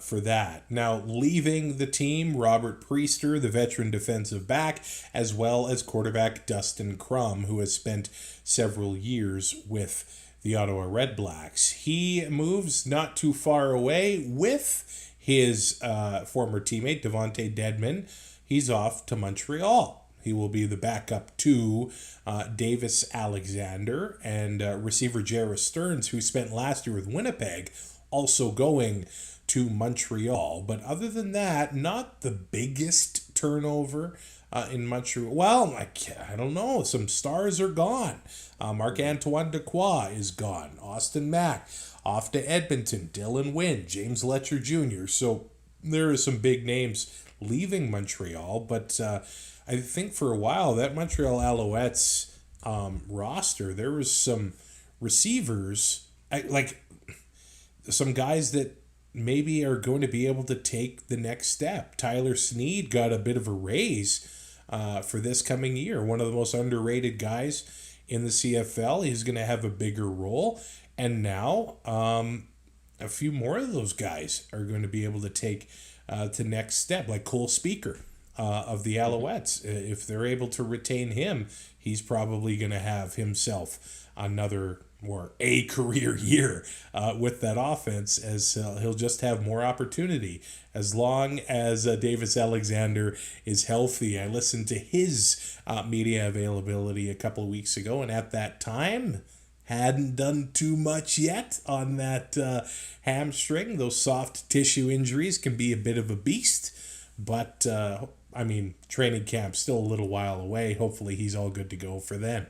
for that. Now, leaving the team, Robert Priester, the veteran defensive back, as well as quarterback Dustin Crum, who has spent several years with the Ottawa RedBlacks. He moves not too far away with his former teammate, Devontae Dedman. He's off to Montreal. He will be the backup to Davis Alexander and receiver Jarrah Stearns, who spent last year with Winnipeg, also going to Montreal. But other than that, not the biggest turnover in Montreal. Well, I don't know. Some stars are gone. Marc-Antoine Dequoy is gone. Austin Mack off to Edmonton. Dylan Wynn, James Letcher Jr. So there are some big names leaving Montreal, but I think for a while that Montreal Alouettes roster, there was some receivers, like some guys that maybe are going to be able to take the next step. Tyler Snead got a bit of a raise for this coming year. One of the most underrated guys in the CFL. He's going to have a bigger role. And now a few more of those guys are going to be able to take to next step, like Cole Speaker of the Alouettes. If they're able to retain him, he's probably going to have himself another or a career year with that offense, as he'll just have more opportunity as long as Davis Alexander is healthy. I listened to his media availability a couple of weeks ago, and at that time hadn't done too much yet on that hamstring. Those soft tissue injuries can be a bit of a beast, but I mean, training camp's still a little while away. Hopefully he's all good to go for then.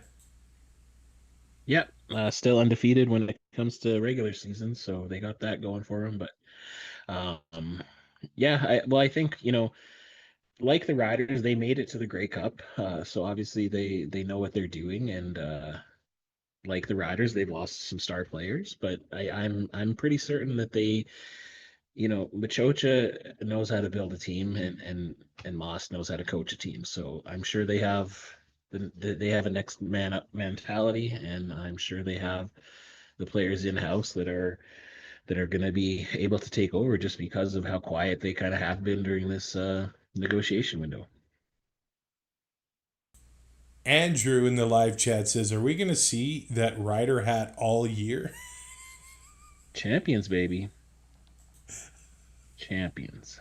Yep, still undefeated when it comes to regular season, so they got that going for them. But yeah, I think like the Riders, they made it to the Grey Cup, so obviously they know what they're doing, and like the Riders, they've lost some star players, but I'm pretty certain that Machocha knows how to build a team, and Moss knows how to coach a team. So I'm sure they have they have a next man up mentality, and I'm sure they have the players in house that are going to be able to take over just because of how quiet they kind of have been during this negotiation window. Andrew in the live chat says, are we going to see that Rider hat all year? Champions, baby. Champions.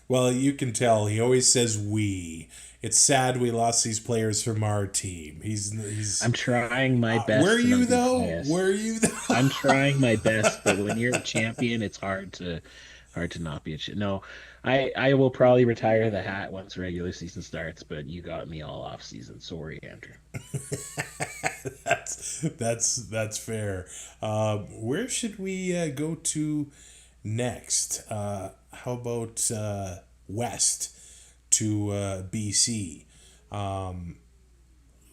Well, you can tell he always says we. It's sad we lost these players from our team. He's I'm trying my best. Were you though? Were you though? I'm trying my best, but when you're a champion, it's hard to not be a champion. No, I will probably retire the hat once regular season starts, but you got me all off season. Sorry, Andrew. That's fair. Where should we go to next? How about west to BC,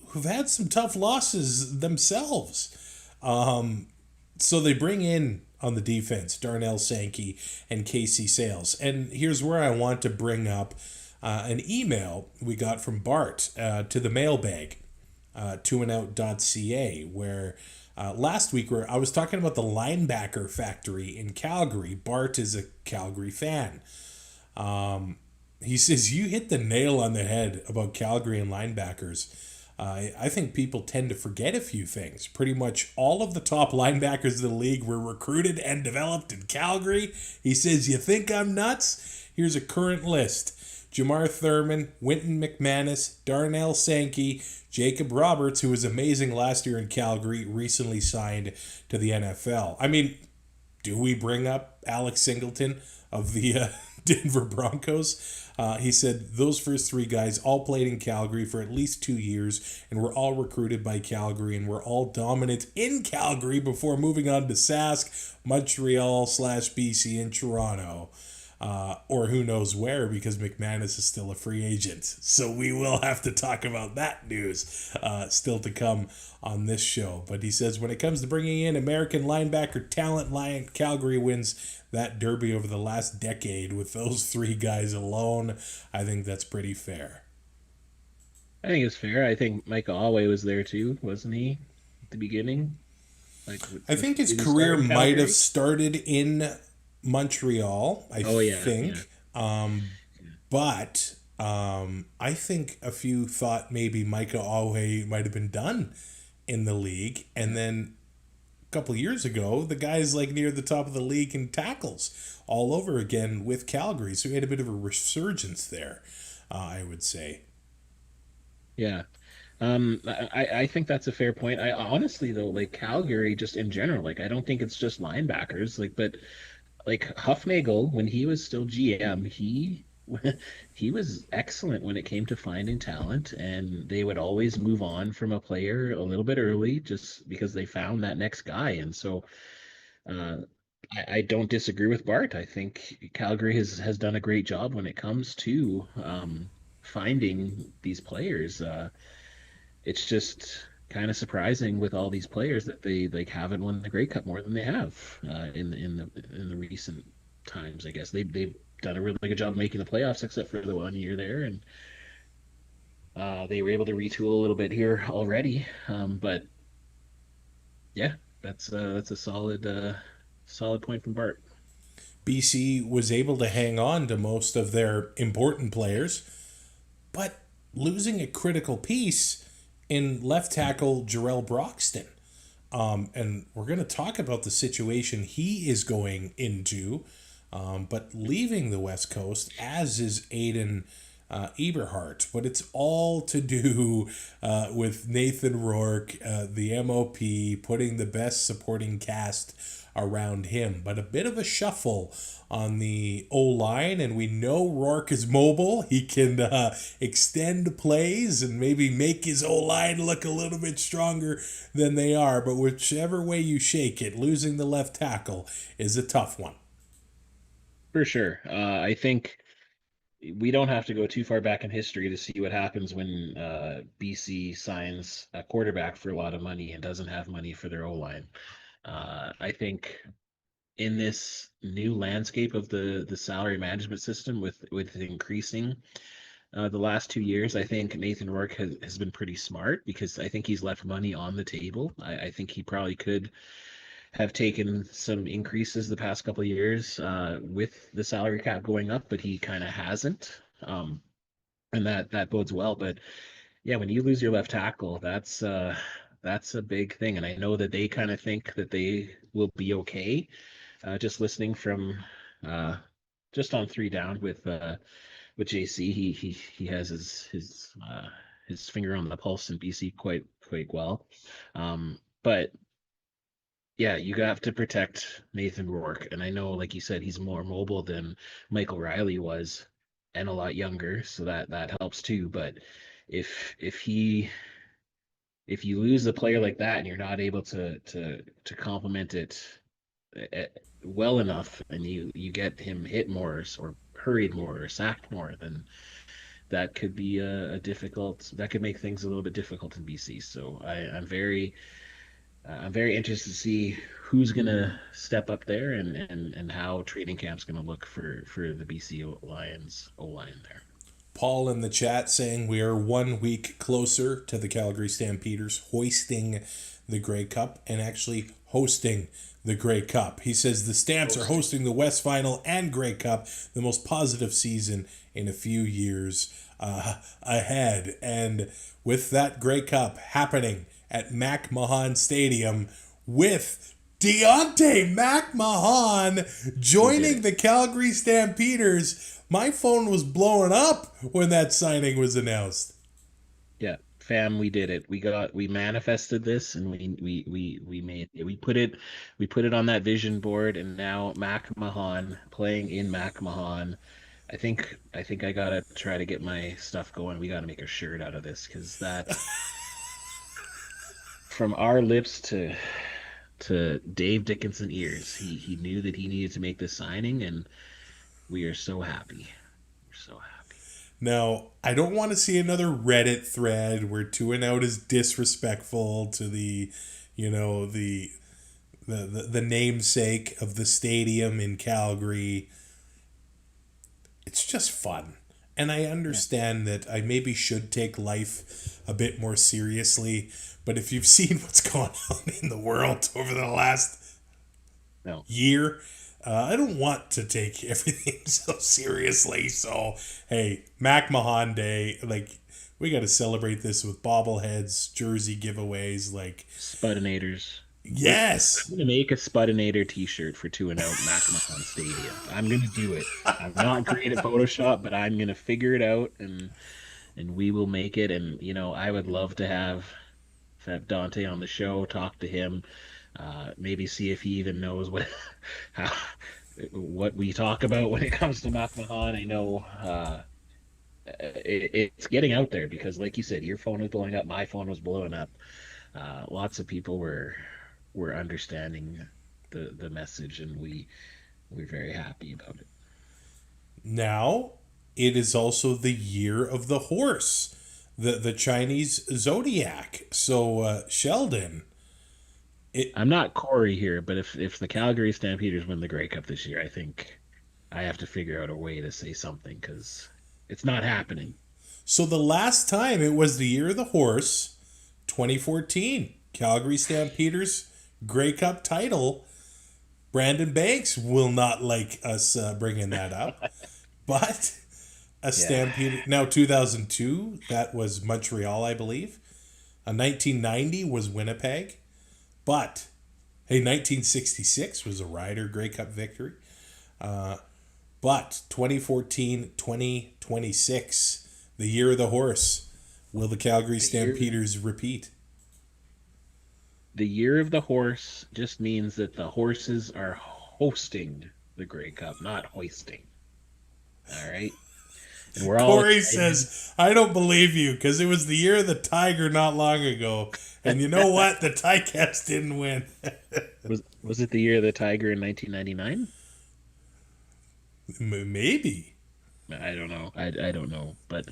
who've had some tough losses themselves. So they bring in on the defense Darnell Sankey and Casey Sales. And here's where I want to bring up an email we got from Bart to the mailbag, toandout.ca, where last week where I was talking about the linebacker factory in Calgary. Bart is a Calgary fan. He says, you hit the nail on the head about Calgary and linebackers. I think people tend to forget a few things. Pretty much all of the top linebackers in the league were recruited and developed in Calgary. He says, you think I'm nuts? Here's a current list. Jamar Thurman, Wynton McManus, Darnell Sankey, Jacob Roberts, who was amazing last year in Calgary, recently signed to the NFL. I mean, do we bring up Alex Singleton of the Denver Broncos. He said those first three guys all played in Calgary for at least 2 years and were all recruited by Calgary and were all dominant in Calgary before moving on to Sask, Montreal / BC, and Toronto. Or who knows where, because McManus is still a free agent. So we will have to talk about that news still to come on this show. But he says when it comes to bringing in American linebacker talent, Calgary wins that derby over the last decade with those three guys alone. I think that's pretty fair. I think it's fair. I think Mike Alway was there too, wasn't he, at the beginning? Like, I think his career might have started in Montreal, I think. Yeah. But I think a few thought maybe Micah Alway might have been done in the league. And then a couple years ago, the guy's like near the top of the league in tackles all over again with Calgary. So he had a bit of a resurgence there, I would say. Yeah. I think that's a fair point. I honestly though, like Calgary just in general, like I don't think it's just linebackers, but Huffnagel, when he was still GM, he was excellent when it came to finding talent, and they would always move on from a player a little bit early just because they found that next guy. And so I don't disagree with Bart. I think Calgary has done a great job when it comes to finding these players. It's just kind of surprising with all these players that they haven't won the Grey Cup more than they have in the recent times. I guess they've done a really good job making the playoffs, except for the 1 year there, and they were able to retool a little bit here already. But yeah, that's a solid point from Bart. BC was able to hang on to most of their important players, but losing a critical piece in left tackle Jarrell Broxton. And we're going to talk about the situation he is going into, but leaving the West Coast, as is Aiden Eberhardt. But it's all to do with Nathan Rourke, the MOP, putting the best supporting cast around him. But a bit of a shuffle on the O-line, and we know Rourke is mobile. He can extend plays and maybe make his O-line look a little bit stronger than they are. But whichever way you shake it, losing the left tackle is a tough one. For sure. I think we don't have to go too far back in history to see what happens when BC signs a quarterback for a lot of money and doesn't have money for their O-line. I think in this new landscape of the salary management system with increasing the last 2 years, I think Nathan Rourke has been pretty smart because I think he's left money on the table. I think he probably could have taken some increases the past couple of years with the salary cap going up, but he kind of hasn't. And that bodes well. But yeah, when you lose your left tackle, that's a big thing. And I know that they kind of think that they will be okay. Just listening from just on 3 Down with JC, he has his finger on the pulse in BC quite well. But yeah, you have to protect Nathan Rourke. And I know, like you said, he's more mobile than Michael Riley was and a lot younger, so that helps too. But if you lose a player like that and you're not able to complement it well enough, and you get him hit more or hurried more or sacked more, then that could be that could make things a little bit difficult in BC. So I'm very interested to see who's gonna step up there and how training camp's gonna look for the BC Lions O-line there. Paul in the chat saying we are 1 week closer to the Calgary Stampeders hoisting the Grey Cup and actually hosting the Grey Cup. He says the Stamps are hosting the West Final and Grey Cup, the most positive season in a few years ahead. And with that Grey Cup happening at Mac Mahon Stadium with Deontay Mac Mahon joining the Calgary Stampeders, my phone was blowing up when that signing was announced. Yeah, fam, we did it. We manifested this, and we made it. We put it on that vision board, and now Mac Mahon playing in Mac Mahon. I think I gotta try to get my stuff going. We gotta make a shirt out of this, because that, from our lips to Dave Dickinson ears, he knew that he needed to make this signing, and we are so happy. We're so happy. Now, I don't want to see another Reddit thread where 2 and Out is disrespectful to the, the namesake of the stadium in Calgary. It's just fun. And I understand that I maybe should take life a bit more seriously, but if you've seen what's gone on in the world over the last year, I don't want to take everything so seriously. So, hey, Mac Mahon Day, we got to celebrate this with bobbleheads, jersey giveaways, Spudinators. Yes. I'm going to make a Spudinator t-shirt for 2 and Out Mac Mahon Stadium. I'm going to do it. I'm not great at Photoshop, but I'm going to figure it out, and we will make it. And, I would love to have Dante on the show, talk to him, maybe see if he even knows what we talk about when it comes to Mac Mahon. I know it's getting out there, because, like you said, your phone was blowing up, my phone was blowing up. Lots of people were understanding the message, and we're very happy about it. Now, it is also the year of the horse, the Chinese zodiac. So, Sheldon. I'm not Corey here, but if the Calgary Stampeders win the Grey Cup this year, I think I have to figure out a way to say something, because it's not happening. So the last time it was the year of the horse, 2014, Calgary Stampeders Grey Cup title. Brandon Banks will not like us bringing that up, but a Stampede. Now 2002, that was Montreal, I believe. 1990 was Winnipeg. But, hey, 1966 was a Rider Grey Cup victory. But 2014, 2026, the year of the horse. Will the Calgary Stampeders repeat? The year of the horse just means that the horses are hosting the Grey Cup, not hoisting. All right? And we're all Corey says, I don't believe you, because it was the year of the Tiger not long ago. And you know what? The Ticats didn't win. Was it the year of the Tiger in 1999? Maybe. I don't know. I don't know. But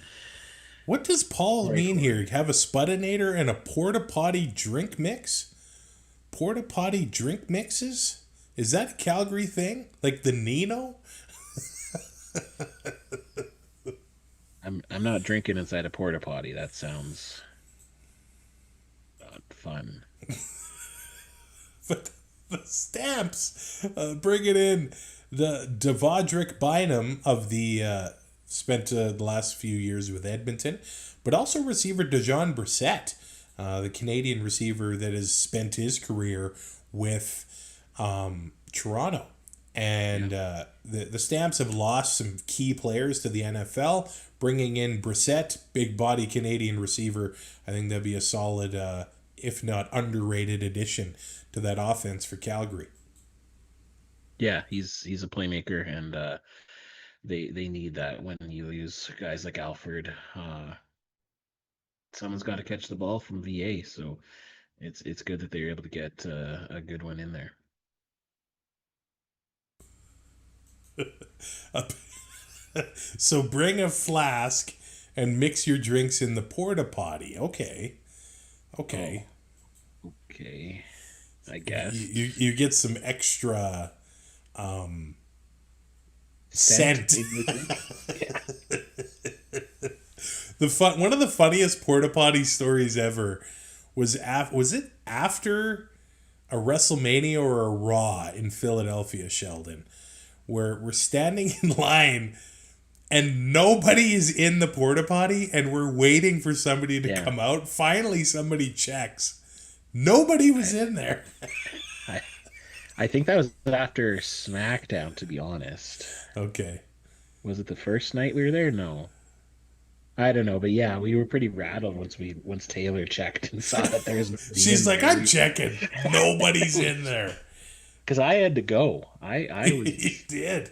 what does Paul mean here? Have a Spudinator and a porta potty drink mix? Porta potty drink mixes? Is that a Calgary thing? Like the Nino? I'm not drinking inside a porta potty. That sounds not fun. But the Stamps bring it in. The Devondrick Bynum of the spent the last few years with Edmonton, but also receiver Dejon Brissett, the Canadian receiver that has spent his career with Toronto. And the Stamps have lost some key players to the NFL, bringing in Brissett, big body Canadian receiver. I think that'd be a solid, if not underrated, addition to that offense for Calgary. Yeah, he's a playmaker, and they need that when you use guys like Alfred. Someone's got to catch the ball from VA, so it's good that they're able to get a good one in there. So bring a flask and mix your drinks in the porta potty. Okay. Oh, okay. I guess you get some extra scent. One of the funniest porta potty stories ever was it after a WrestleMania or a Raw in Philadelphia, Sheldon, where we're standing in line and nobody is in the porta potty and we're waiting for somebody to come out. Finally, somebody checks. Nobody was in there. I think that was after SmackDown, to be honest. Okay. Was it the first night we were there? No. I don't know, but yeah, we were pretty rattled once Taylor checked and saw that there was nobody She's in like, there. I'm checking. Nobody's in there. Because I had to go. I He was, did.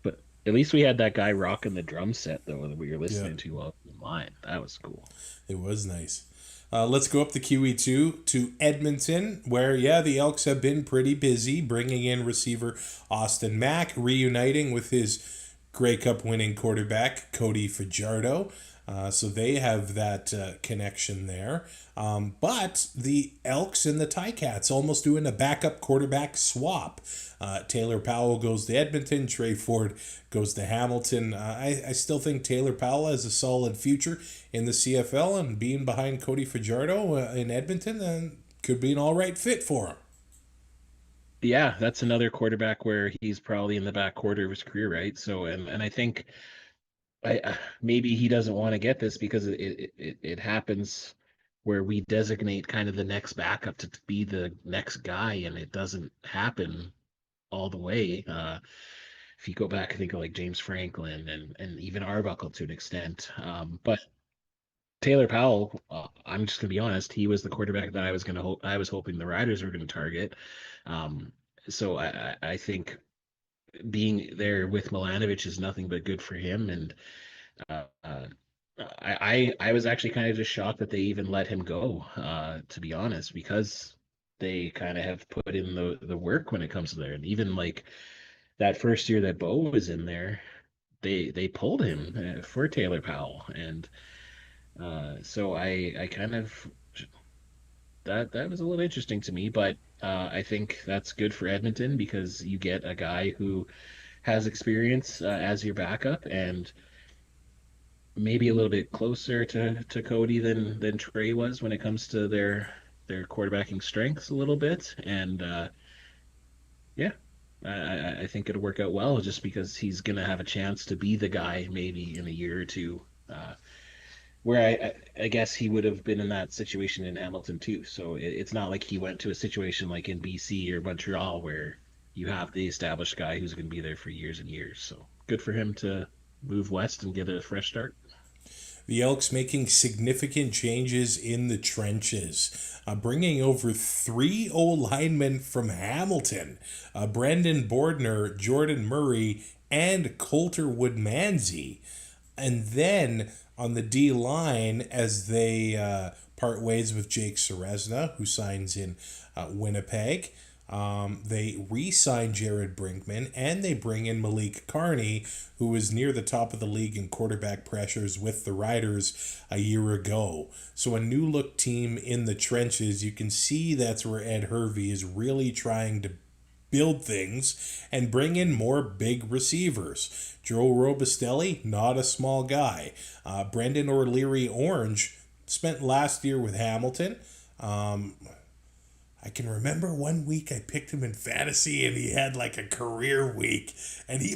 but at least we had that guy rocking the drum set though that we were Yeah, listening to while online. That was cool. it was nice. Let's go up the QE2 to Edmonton, where, yeah, the Elks have been pretty busy bringing in receiver Austin Mack, reuniting with his Grey Cup winning quarterback, Cody Fajardo. So they have that connection there. But the Elks and the Ticats almost doing a backup quarterback swap. Taylor Powell goes to Edmonton. Trey Ford goes to Hamilton. I still think Taylor Powell has a solid future in the CFL, and being behind Cody Fajardo in Edmonton could be an all right fit for him. Yeah, that's another quarterback where he's probably in the back quarter of his career, right? So, and I think maybe he doesn't want to get this because it happens where we designate kind of the next backup to be the next guy, and it doesn't happen all the way. If you go back, I think of like James Franklin and even Arbuckle to an extent. But Taylor Powell, I'm just gonna be honest, he was the quarterback that I was hoping the Riders were gonna target. Um, so I think being there with Milanovic is nothing but good for him. And uh, uh, I was actually kind of just shocked that they even let him go, to be honest, because they kind of have put in the work when it comes to there. And even like that first year that Bo was in there, they pulled him for Taylor Powell. And so I kind of that was a little interesting to me, but I think that's good for Edmonton because you get a guy who has experience as your backup and maybe a little bit closer to Cody than Trey was when it comes to their quarterbacking strengths a little bit. And yeah, I think it'll work out well just because he's gonna have a chance to be the guy maybe in a year or two. Where I guess he would have been in that situation in Hamilton too. So it's not like he went to a situation like in BC or Montreal where you have the established guy who's going to be there for years and years. So good for him to move west and get a fresh start. The Elks making significant changes in the trenches, bringing over 3 linemen from Hamilton, Brandon Bordner, Jordan Murray, and Coulter Woodmansey. And then on the D line, as they part ways with Jake Seresna, who signs in Winnipeg, they re-sign Jared Brinkman, and they bring in Malik Carney, who was near the top of the league in quarterback pressures with the Riders a year ago. So a new look team in the trenches. You can see that's where Ed Hervey is really trying to build things and bring in more big receivers. Joe Robustelli, not a small guy. Brendan O'Leary Orange spent last year with Hamilton. I can remember one week I picked him in fantasy and he had like a career week.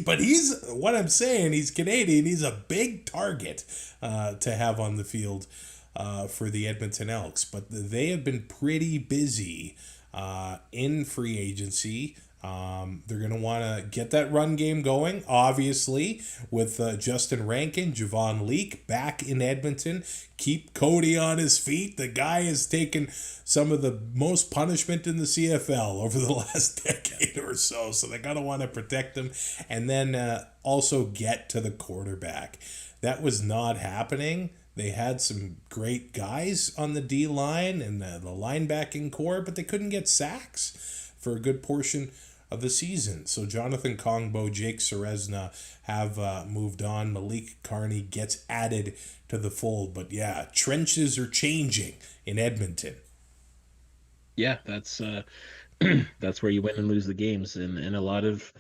But he's what I'm saying, he's Canadian. He's a big target to have on the field for the Edmonton Elks. But they have been pretty busy in free agency. They're going to want to get that run game going, obviously, with Justin Rankin, Javon Leake back in Edmonton. Keep Cody on his feet. The guy has taken some of the most punishment in the CFL over the last decade or so, so they got to want to protect him. And then also get to the quarterback. That was not happening. They had some great guys on the D line and the linebacking core, but they couldn't get sacks for a good portion of the season. So Jonathan Kongbo, Jake Seresna have moved on. Malik Carney gets added to the fold. But yeah, trenches are changing in Edmonton. Yeah, that's that's where you win and lose the games, and a lot of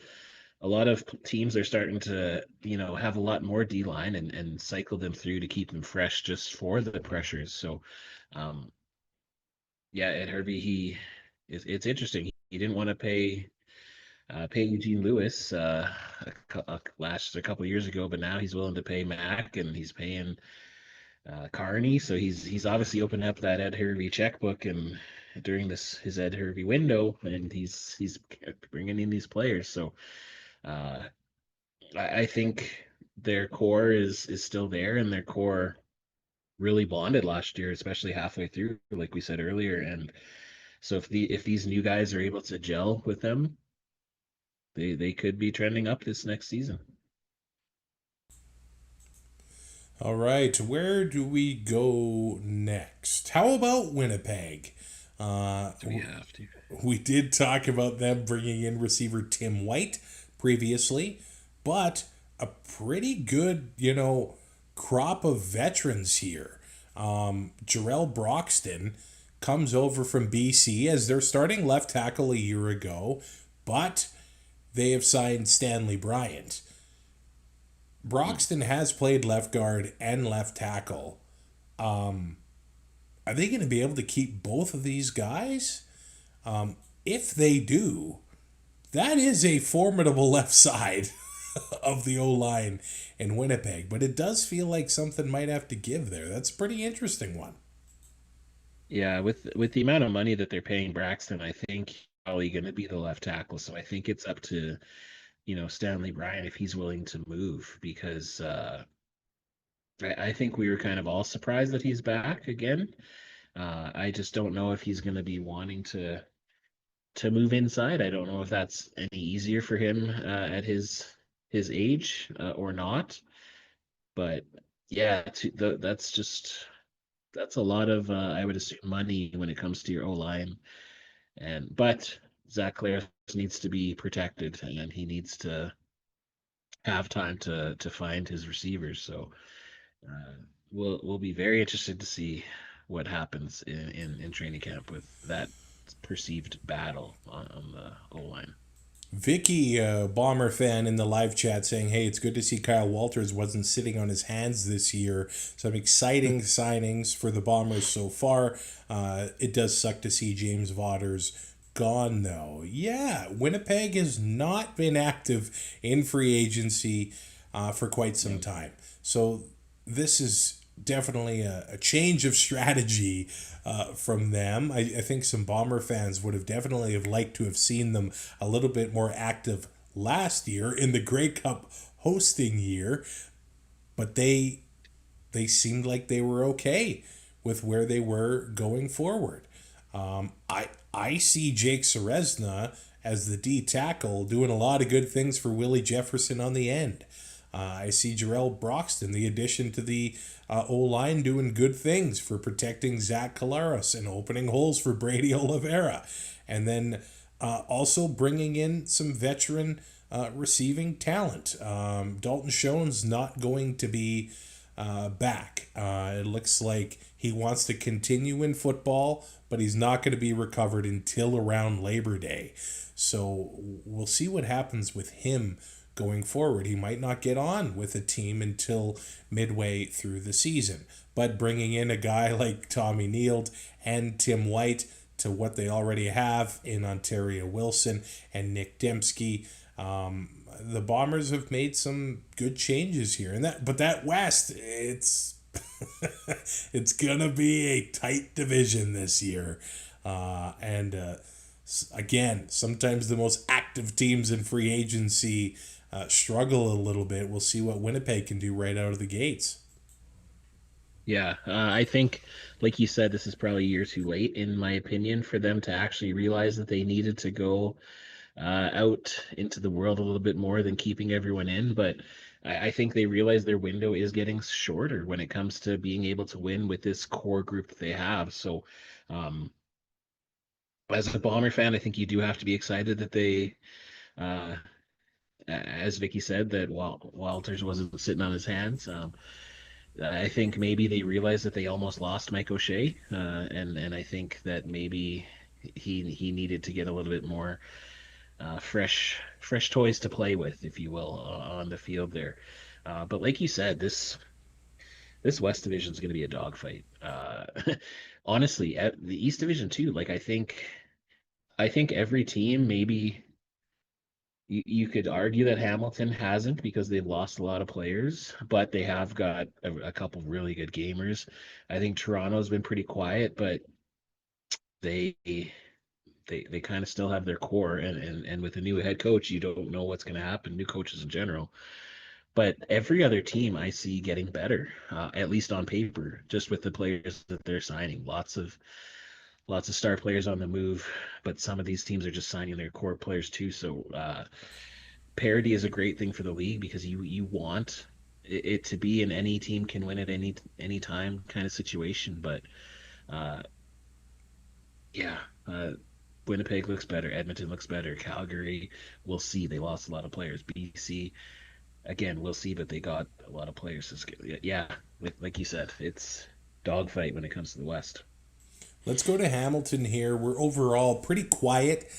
teams are starting to have a lot more D line and cycle them through to keep them fresh just for the pressures. So um, yeah, Ed Hervey, it's interesting. He didn't want to pay Eugene Lewis a couple of years ago, but now he's willing to pay Mac and he's paying Carney. So he's obviously opened up that Ed Hervey checkbook and during his Ed Hervey window, and he's bringing in these players. So I think their core is still there, and their core really bonded last year, especially halfway through, like we said earlier. And so if these new guys are able to gel with them, they could be trending up this next season. All right, where do we go next? How about Winnipeg? Do we have to? We did talk about them bringing in receiver Tim White previously, but a pretty good, crop of veterans here. Jarrell Broxton comes over from BC as their starting left tackle a year ago, but they have signed Stanley Bryant. Broxton has played left guard and left tackle. Are they going to be able to keep both of these guys? If they do, that is a formidable left side of the O-line in Winnipeg. But it does feel like something might have to give there. That's a pretty interesting one. Yeah, with the amount of money that they're paying Braxton, I think he's probably going to be the left tackle. So I think it's up to Stanley Bryant if he's willing to move, because I think we were kind of all surprised that he's back again. I just don't know if he's going to be wanting to move inside. I don't know if that's any easier for him at his age or not. But yeah, that's a lot of I would assume money when it comes to your O line. But Zach Clare needs to be protected, and he needs to have time to find his receivers. So we'll be very interested to see what happens in training camp with that perceived battle on the O line. Vicky, Bomber fan in the live chat, saying, "Hey, it's good to see Kyle Walters wasn't sitting on his hands this year. Some exciting signings for the Bombers so far. It does suck to see James Vaughters gone, though. Yeah, Winnipeg has not been active in free agency for quite some time. So this is definitely a change of strategy from them. I think some Bomber fans would have definitely have liked to have seen them a little bit more active last year in the Grey Cup hosting year, but they seemed like they were okay with where they were going forward. I see Jake Serezna as the D tackle doing a lot of good things for Willie Jefferson on the end. I see Jarrell Broxton, the addition to the O-line, doing good things for protecting Zach Collaros and opening holes for Brady Oliveira. And then also bringing in some veteran receiving talent. Dalton Schoen's not going to be back. It looks like he wants to continue in football, but he's not going to be recovered until around Labor Day. So we'll see what happens with him going forward. He might not get on with a team until midway through the season. But bringing in a guy like Tommy Neild and Tim White to what they already have in Ontario Wilson and Nick Dembski, the Bombers have made some good changes here. But that West, it's it's gonna be a tight division this year, and again, sometimes the most active teams in free agency struggle a little bit. We'll see what Winnipeg can do right out of the gates. Yeah, I think, like you said, this is probably a year too late, in my opinion, for them to actually realize that they needed to go out into the world a little bit more than keeping everyone in. But I think they realize their window is getting shorter when it comes to being able to win with this core group that they have. So, as a Bomber fan, I think you do have to be excited that they, uh, as Vicky said, that Walters wasn't sitting on his hands. I think maybe they realized that they almost lost Mike O'Shea, and I think that maybe he needed to get a little bit more fresh toys to play with, if you will, on the field there. But like you said, this West Division is going to be a dogfight. Honestly, at the East Division too. Like I think every team, maybe you could argue that Hamilton hasn't, because they've lost a lot of players, but they have got a couple really good gamers. I think Toronto's been pretty quiet, but they they kind of still have their core, and with a new head coach, you don't know what's going to happen. New coaches in general, But every other team I see getting better, at least on paper, just with the players that they're signing. Lots of star players on the move, but some of these teams are just signing their core players too. So parity is a great thing for the league because you want it to be an any team can win at any time kind of situation. But uh, yeah, Winnipeg looks better, Edmonton looks better, Calgary, we'll see. They lost a lot of players. BC, again, we'll see, but they got a lot of players. Yeah, like you said, it's dogfight when it comes to the West. Let's go to Hamilton here. We're overall pretty quiet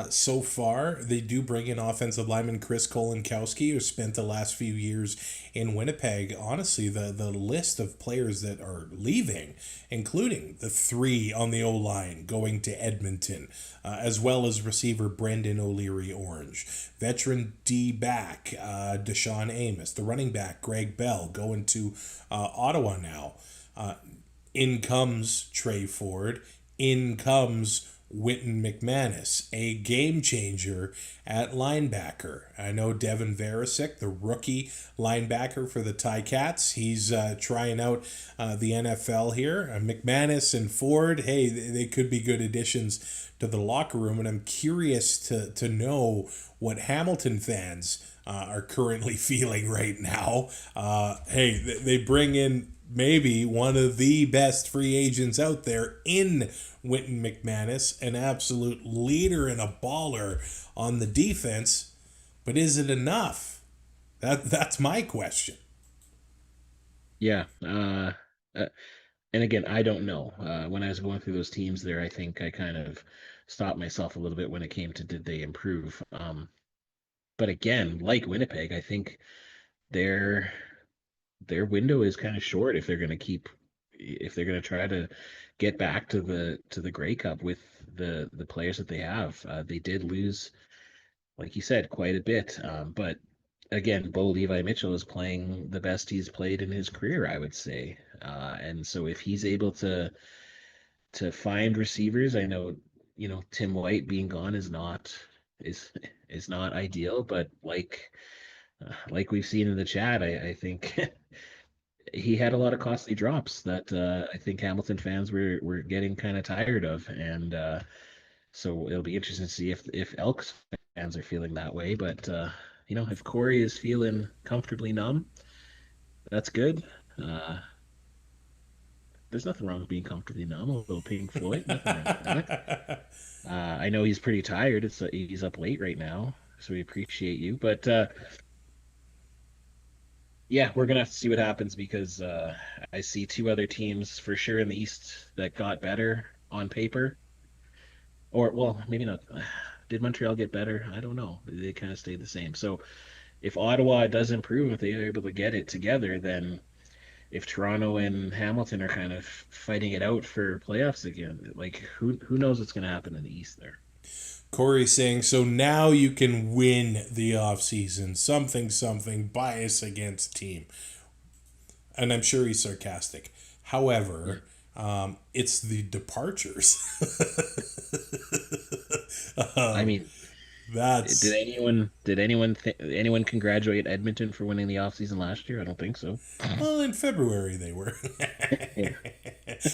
so far. They do bring in offensive lineman Chris Kolinkowski, who spent the last few years in Winnipeg. Honestly, the list of players that are leaving, including the 3 on the O-line going to Edmonton, as well as receiver Brendan O'Leary-Orange. Veteran D-back Deshaun Amos. The running back Greg Bell going to Ottawa now. In comes Trey Ford. In comes Wynton McManus, a game changer at linebacker. I know Devin Varasek, the rookie linebacker for the Ticats, he's trying out the NFL here. McManus and Ford, hey, they could be good additions to the locker room, and I'm curious to know what Hamilton fans are currently feeling right now. Hey, they bring in maybe one of the best free agents out there in Wynton McManus, an absolute leader and a baller on the defense. But is it enough? That's my question. Yeah. And again, I don't know. When I was going through those teams there, I think I kind of stopped myself a little bit when it came to did they improve. But again, like Winnipeg, I think their window is kind of short if they're going to try to get back to the Grey Cup with the players that they have. They did lose, like you said, quite a bit. But again, Bo Levi Mitchell is playing the best he's played in his career, I would say. And so if he's able to find receivers, I know, Tim White being gone is not ideal, but like we've seen in the chat, I think he had a lot of costly drops that I think Hamilton fans were getting kind of tired of, and so it'll be interesting to see if Elks fans are feeling that way. But if Corey is feeling comfortably numb, that's good. There's nothing wrong with being comfortably numb. A little Pink Floyd, nothing wrong with that. I know he's pretty tired. He's up late right now, so we appreciate you. But yeah, we're gonna have to see what happens because I see 2 other teams for sure in the East that got better on paper. Or well, maybe not. Did Montreal get better? I don't know. They kind of stayed the same. So if Ottawa does improve, if they are able to get it together, then if Toronto and Hamilton are kind of fighting it out for playoffs again, like who knows what's going to happen in the East there. Corey saying, so now you can win the offseason. Something, bias against team. And I'm sure he's sarcastic. However, it's the departures. I mean, that's... Did anyone congratulate Edmonton for winning the offseason last year? I don't think so. Well, in February they were. Yeah.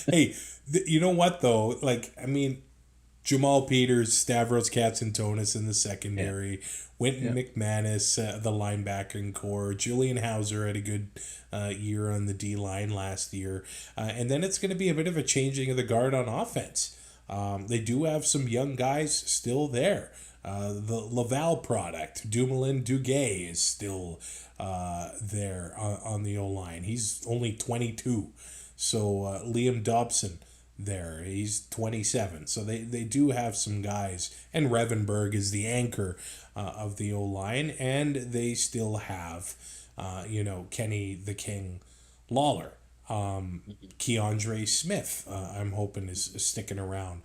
Hey, you know what though? Like, I mean, Jamal Peters, Stavros Katsantonis in the secondary, Wynton McManus, the linebacking core, Julian Hauser had a good year on the D-line last year. And then it's going to be a bit of a changing of the guard on offense. They do have some young guys still there. The Laval product, Dumoulin Duguay, is still there on the O-line. He's only 22. So Liam Dobson there, he's 27. So they do have some guys. And Revenberg is the anchor of the O-line. And they still have, Kenny the King Lawler. Keandre Smith, I'm hoping is sticking around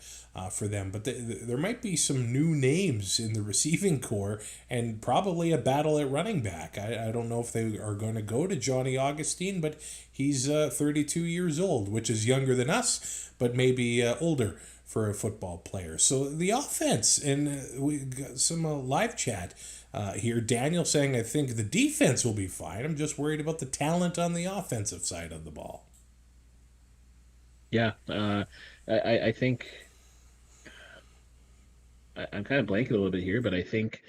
for them. But there might be some new names in the receiving core and probably a battle at running back. I don't know if they are going to go to Johnny Augustine, but he's 32 years old, which is younger than us, but maybe older for a football player. So the offense, and we got some live chat here. Daniel saying, I think the defense will be fine. I'm just worried about the talent on the offensive side of the ball. Yeah, I think I'm kind of blanking a little bit here, but I think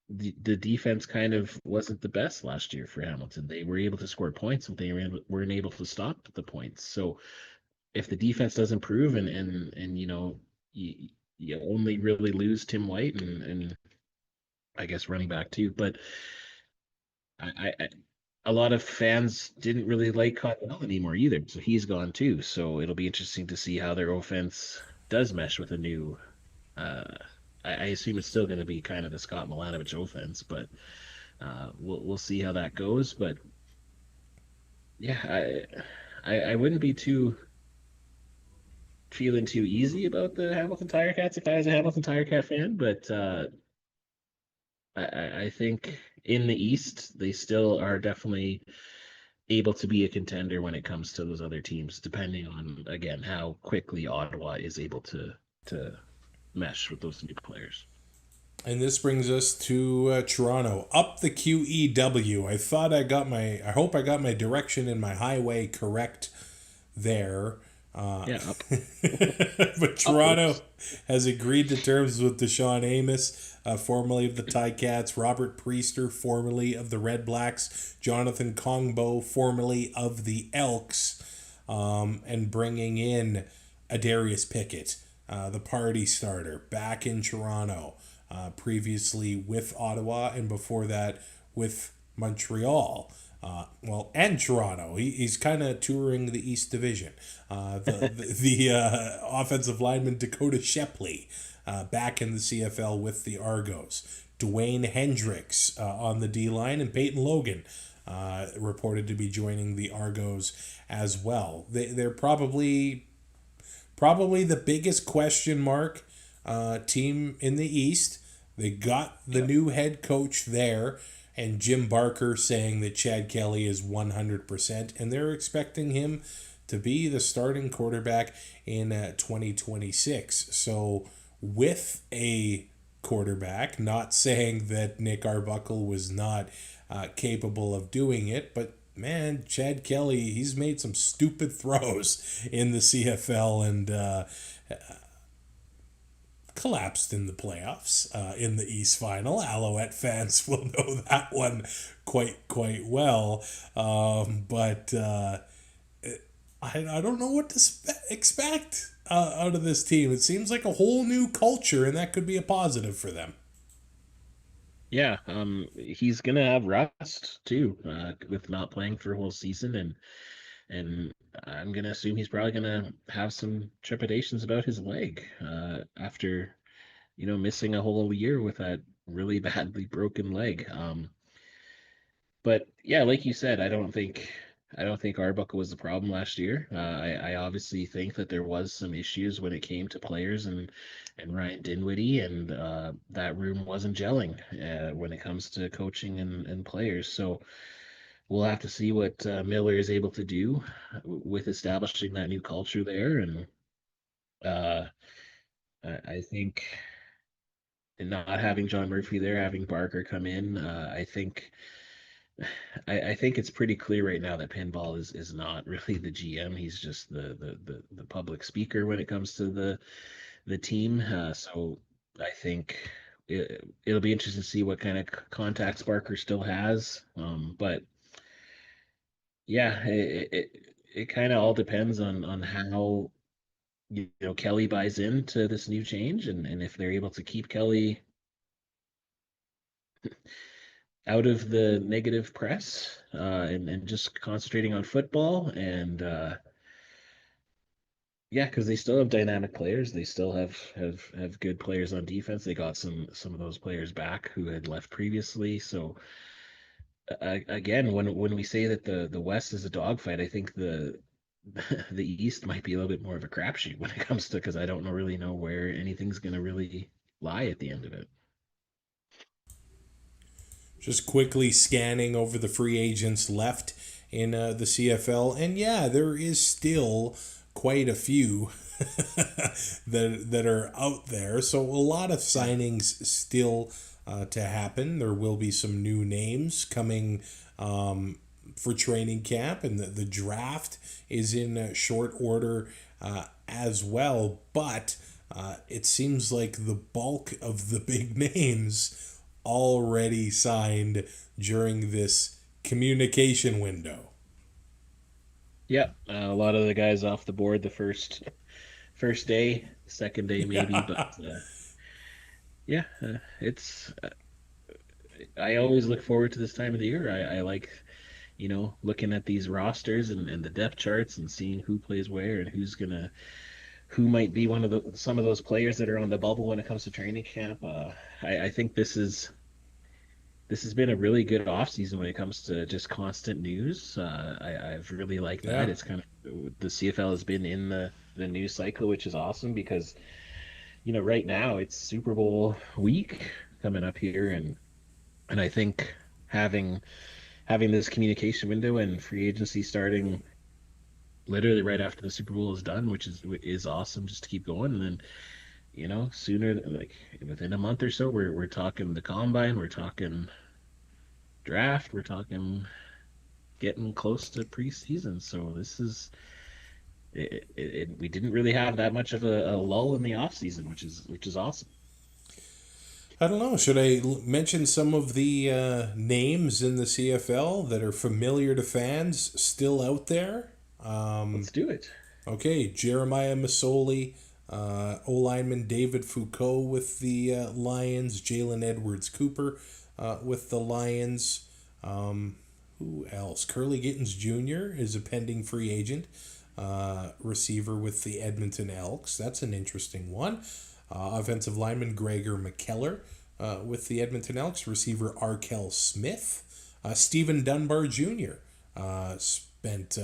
the defense kind of wasn't the best last year for Hamilton. They were able to score points, but weren't able to stop the points. So if the defense does improve and you only really lose Tim White and I guess running back too, but I a lot of fans didn't really like Cottonelle anymore either, so he's gone too. So it'll be interesting to see how their offense does mesh with a new. Uh, I assume it's still going to be kind of the Scott Milanovich offense, but we'll see how that goes. But yeah, I wouldn't be too feeling too easy about the Hamilton Tire Cats if I was a Hamilton Tire Cat fan, but I think in the East they still are definitely able to be a contender when it comes to those other teams, depending on again how quickly Ottawa is able to mesh with those new players. And this brings us to Toronto. Up the QEW. I hope I got my direction in my highway correct there. Yeah, up. But Toronto has agreed to terms with Deshaun Amos, formerly of the Ticats, Robert Priester, formerly of the RedBlacks, Jonathan Kongbo, formerly of the Elks, and bringing in Adarius Pickett, the party starter, back in Toronto, previously with Ottawa, and before that with Montreal. And Toronto. He's kind of touring the East Division. The offensive lineman Dakota Shepley, back in the CFL with the Argos. Dwayne Hendricks on the D-line, and Peyton Logan reported to be joining the Argos as well. They're probably the biggest question mark team in the East. They got the new head coach there, and Jim Barker saying that Chad Kelly is 100%, and they're expecting him to be the starting quarterback in 2026. So with a quarterback, not saying that Nick Arbuckle was not capable of doing it, but man, Chad Kelly, he's made some stupid throws in the CFL and collapsed in the playoffs in the East Final. Alouette fans will know that one quite well. But I don't know what to expect out of this team. It seems like a whole new culture, and that could be a positive for them. Yeah, he's gonna have rust too, with not playing for a whole season, and I'm gonna assume he's probably gonna have some trepidations about his leg after missing a whole year with that really badly broken leg. But yeah, like you said, I don't think Arbuckle was the problem last year. I obviously think that there was some issues when it came to players and Ryan Dinwiddie, and that room wasn't gelling when it comes to coaching and players. So we'll have to see what Miller is able to do with establishing that new culture there. And uh, I think not having John Murphy there, having Barker come in, I think it's pretty clear right now that Pinball is not really the GM. He's just the public speaker when it comes to the team. So I think it'll be interesting to see what kind of contacts Barker still has. But yeah, it kind of all depends on how Kelly buys into this new change, and if they're able to keep Kelly out of the negative press and just concentrating on football. And yeah, because they still have dynamic players. They still have good players on defense. They got some of those players back who had left previously. So again, when we say that the West is a dogfight, I think the East might be a little bit more of a crapshoot when it comes to, because I don't really know where anything's going to really lie at the end of it. Just quickly scanning over the free agents left in the CFL. And yeah, there is still quite a few that are out there. So a lot of signings still to happen. There will be some new names coming for training camp, and the draft is in short order as well. But it seems like the bulk of the big names already signed during this communication window. Yeah, a lot of the guys off the board the first day, second day maybe, but yeah, it's I always look forward to this time of the year. I like, looking at these rosters and the depth charts and seeing who plays where and who might be some of those players that are on the bubble when it comes to training camp. I think this has been a really good offseason when it comes to just constant news. I've really liked that. Yeah. It's kind of the CFL has been in the news cycle, which is awesome because right now it's Super Bowl week coming up here, and I think having this communication window and free agency starting literally right after the Super Bowl is done, which is awesome, just to keep going. And then sooner, like within a month or so, we're talking the combine, we're talking draft, we're talking getting close to preseason. So this is we didn't really have that much of a lull in the off season, which is awesome. I don't know. Should I mention some of the names in the CFL that are familiar to fans still out there? Let's do it. Okay, Jeremiah Masoli, O-lineman David Foucault with the Lions, Jalen Edwards-Cooper with the Lions. Who else? Curly Gittens Jr. is a pending free agent receiver with the Edmonton Elks. That's an interesting one. Offensive lineman Gregor McKellar with the Edmonton Elks. Receiver Arkell Smith. Stephen Dunbar Jr. Spent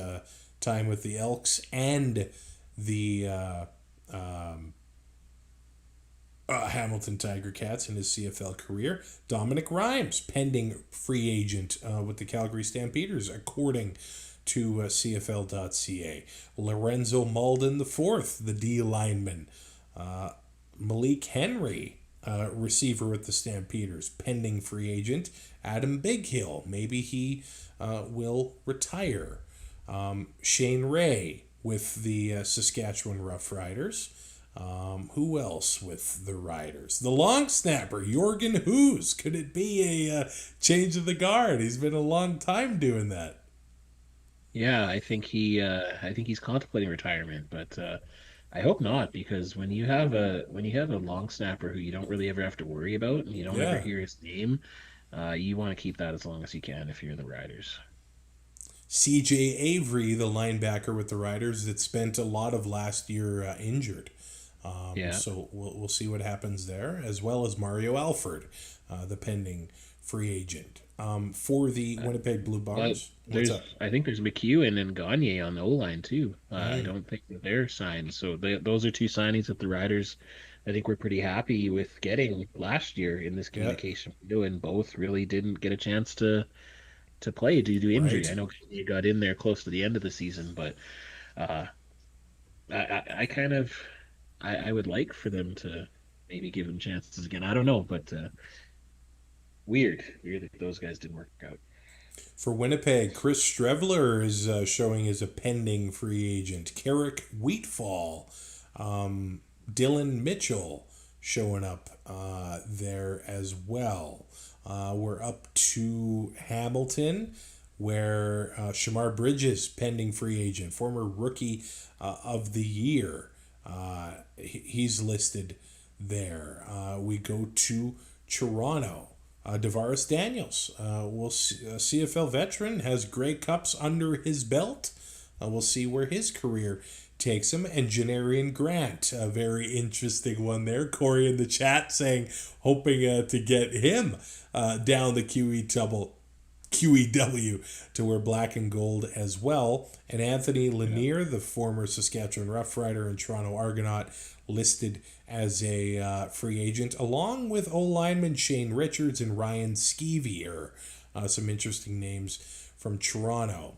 time with the Elks and the Hamilton Tiger Cats in his CFL career. Dominic Rhymes, pending free agent with the Calgary Stampeders, according to CFL.ca. Lorenzo Malden IV, the D lineman. Malik Henry, receiver with the Stampeders, pending free agent. Adam Bighill, maybe he will retire. Shane Ray with the Saskatchewan Roughriders. Who else with the Riders? The long snapper, Jorgen Hoos. Could it be a change of the guard? He's been a long time doing that. Yeah, I think he's contemplating retirement, but I hope not, because when you have a long snapper who you don't really ever have to worry about and you don't ever hear his name, you want to keep that as long as you can if you're the Riders. CJ Avery, the linebacker with the Riders, that spent a lot of last year injured. So we'll see what happens there, as well as Mario Alford, the pending free agent. For the Winnipeg Blue Bombers, I think there's McEwen and Gagne on the O-line too. I don't think that they're signed. So those are two signings that the Riders, I think, we're pretty happy with getting last year in this communication window, and both really didn't get a chance to play due to injury. Right. I know Gagne got in there close to the end of the season, but I would like for them to maybe give him chances again. I don't know, but weird that those guys didn't work out. For Winnipeg, Chris Strevler is showing as a pending free agent. Carrick Wheatfall, Dylan Mitchell showing up there as well. We're up to Hamilton, where Shamar Bridges, pending free agent, former rookie of the year. He's listed there. We go to Toronto. Devaris Daniels, CFL veteran, has Grey Cups under his belt. We'll see where his career takes him. And Janarian Grant, a very interesting one there. Corey in the chat saying, hoping to get him down the QEW to wear black and gold as well. And Anthony Lanier, the former Saskatchewan Roughrider and Toronto Argonaut, listed as a free agent, along with O-lineman Shane Richards and Ryan Skeevier. Some interesting names from Toronto.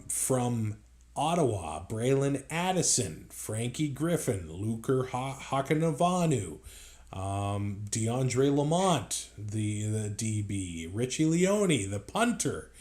From Ottawa, Braylon Addison, Frankie Griffin, Luker Hakanavanu, DeAndre Lamont, the DB, Richie Leone, the punter,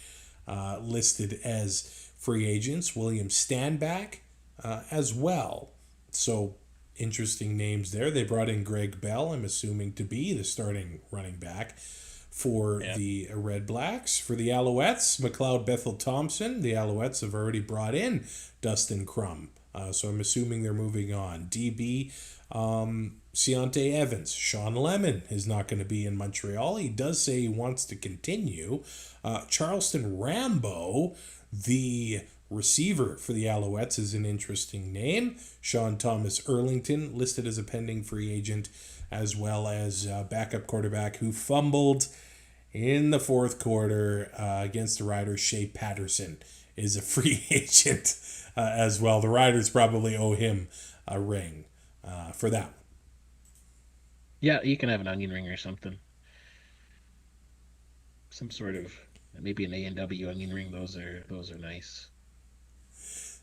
listed as free agents, William Stanback as well. So interesting names there. They brought in Greg Bell, I'm assuming to be the starting running back for the RedBlacks. For the Alouettes, McLeod Bethel-Thompson. The Alouettes have already brought in Dustin Crum. So I'm assuming they're moving on. DB, Ciante Evans. Sean Lemon is not going to be in Montreal. He does say he wants to continue. Charleston Rambo, the receiver for the Alouettes, is an interesting name. Sean Thomas Erlington, listed as a pending free agent, as well as backup quarterback who fumbled in the fourth quarter against the Riders. Shea Patterson is a free agent as well. The Riders probably owe him a ring for that one. Yeah, you can have an onion ring or something. Some sort of, maybe an A&W onion ring. Those are nice.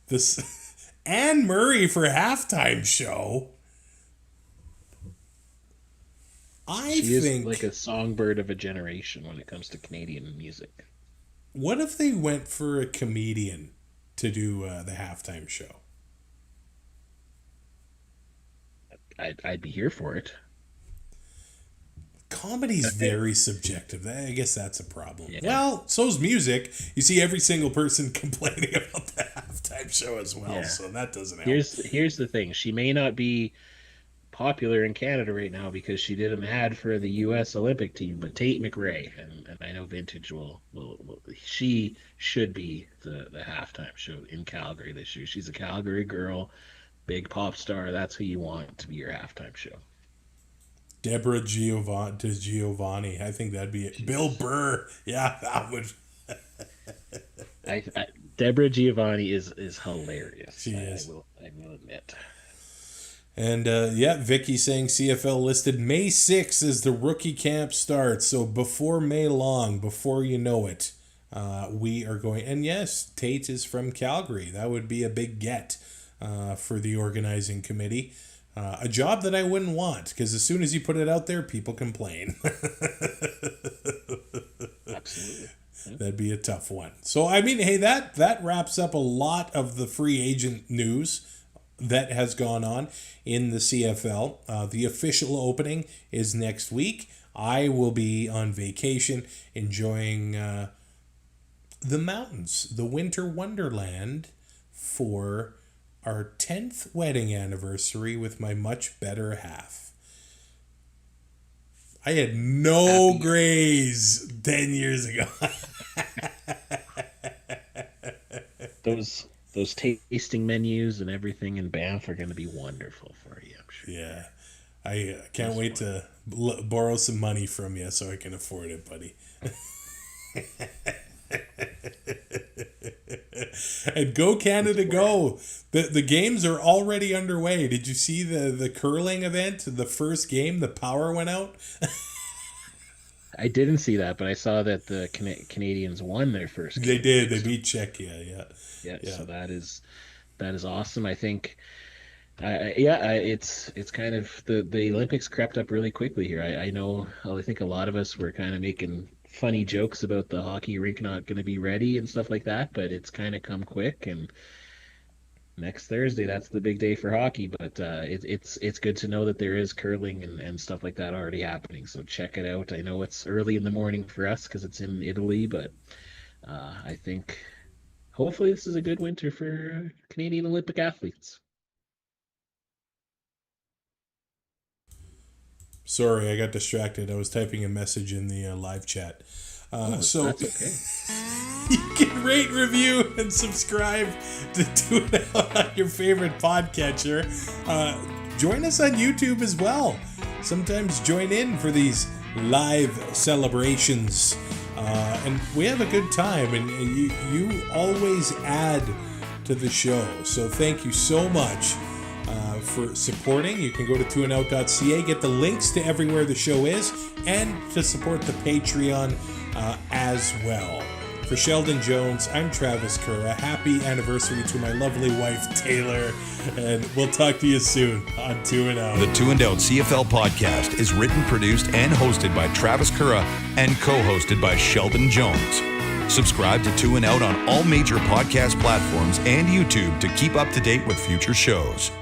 This Anne Murray for halftime show. She is like a songbird of a generation when it comes to Canadian music. What if they went for a comedian to do the halftime show? I'd be here for it. Comedy's very subjective. I guess that's a problem. Yeah. Well, so's music. You see every single person complaining about the halftime show as well, so that doesn't help. Here's the thing. She may not be popular in Canada right now because she did an ad for the U.S. Olympic team, but Tate McRae, and I know Vintage will she should be the halftime show in Calgary this year. She's a Calgary girl, big pop star. That's who you want to be your halftime show. Deborah Giovanni. I think that'd be it. Bill Burr. Yeah, that would. Deborah Giovanni is hilarious. She is. I will admit. And Vicky saying CFL listed May 6th as the rookie camp starts. So before May long, before you know it, we are going. And yes, Tate is from Calgary. That would be a big get for the organizing committee. A job that I wouldn't want, because as soon as you put it out there, people complain. Absolutely. That'd be a tough one. So, I mean, hey, that wraps up a lot of the free agent news that has gone on in the CFL. The official opening is next week. I will be on vacation enjoying the mountains, the winter wonderland, for our 10th wedding anniversary with my much better half. I had no grays 10 years ago. Those tasting menus and everything in Banff are going to be wonderful for you, I'm sure. Yeah. I can't wait to borrow some money from you so I can afford it, buddy. And go Canada, go! The games are already underway. Did you see the curling event? The first game, the power went out. I didn't see that, but I saw that the Canadians won their first game. They did. They beat Czechia. Yeah. So that is awesome. I think. It's kind of the Olympics crept up really quickly here. I think a lot of us were kind of making funny jokes about the hockey rink not going to be ready and stuff like that, but it's kind of come quick. And next Thursday, that's the big day for hockey. But it's good to know that there is curling and stuff like that already happening. So check it out. I know it's early in the morning for us because it's in Italy, but I think hopefully this is a good winter for Canadian Olympic athletes. Sorry, I got distracted. I was typing a message in the live chat. So that's okay. You can rate, review, and subscribe to Do It Out on your favorite podcatcher. Join us on YouTube as well. Sometimes join in for these live celebrations. And we have a good time. And you always add to the show. So thank you so much for supporting. You can go to toandout.ca, get the links to everywhere the show is, and to support the Patreon as well. For Sheldon Jones, I'm Travis Currah. Happy anniversary to my lovely wife, Taylor. And we'll talk to you soon on 2 and Out. The 2 and Out CFL podcast is written, produced, and hosted by Travis Currah and co-hosted by Sheldon Jones. Subscribe to 2 and Out on all major podcast platforms and YouTube to keep up to date with future shows.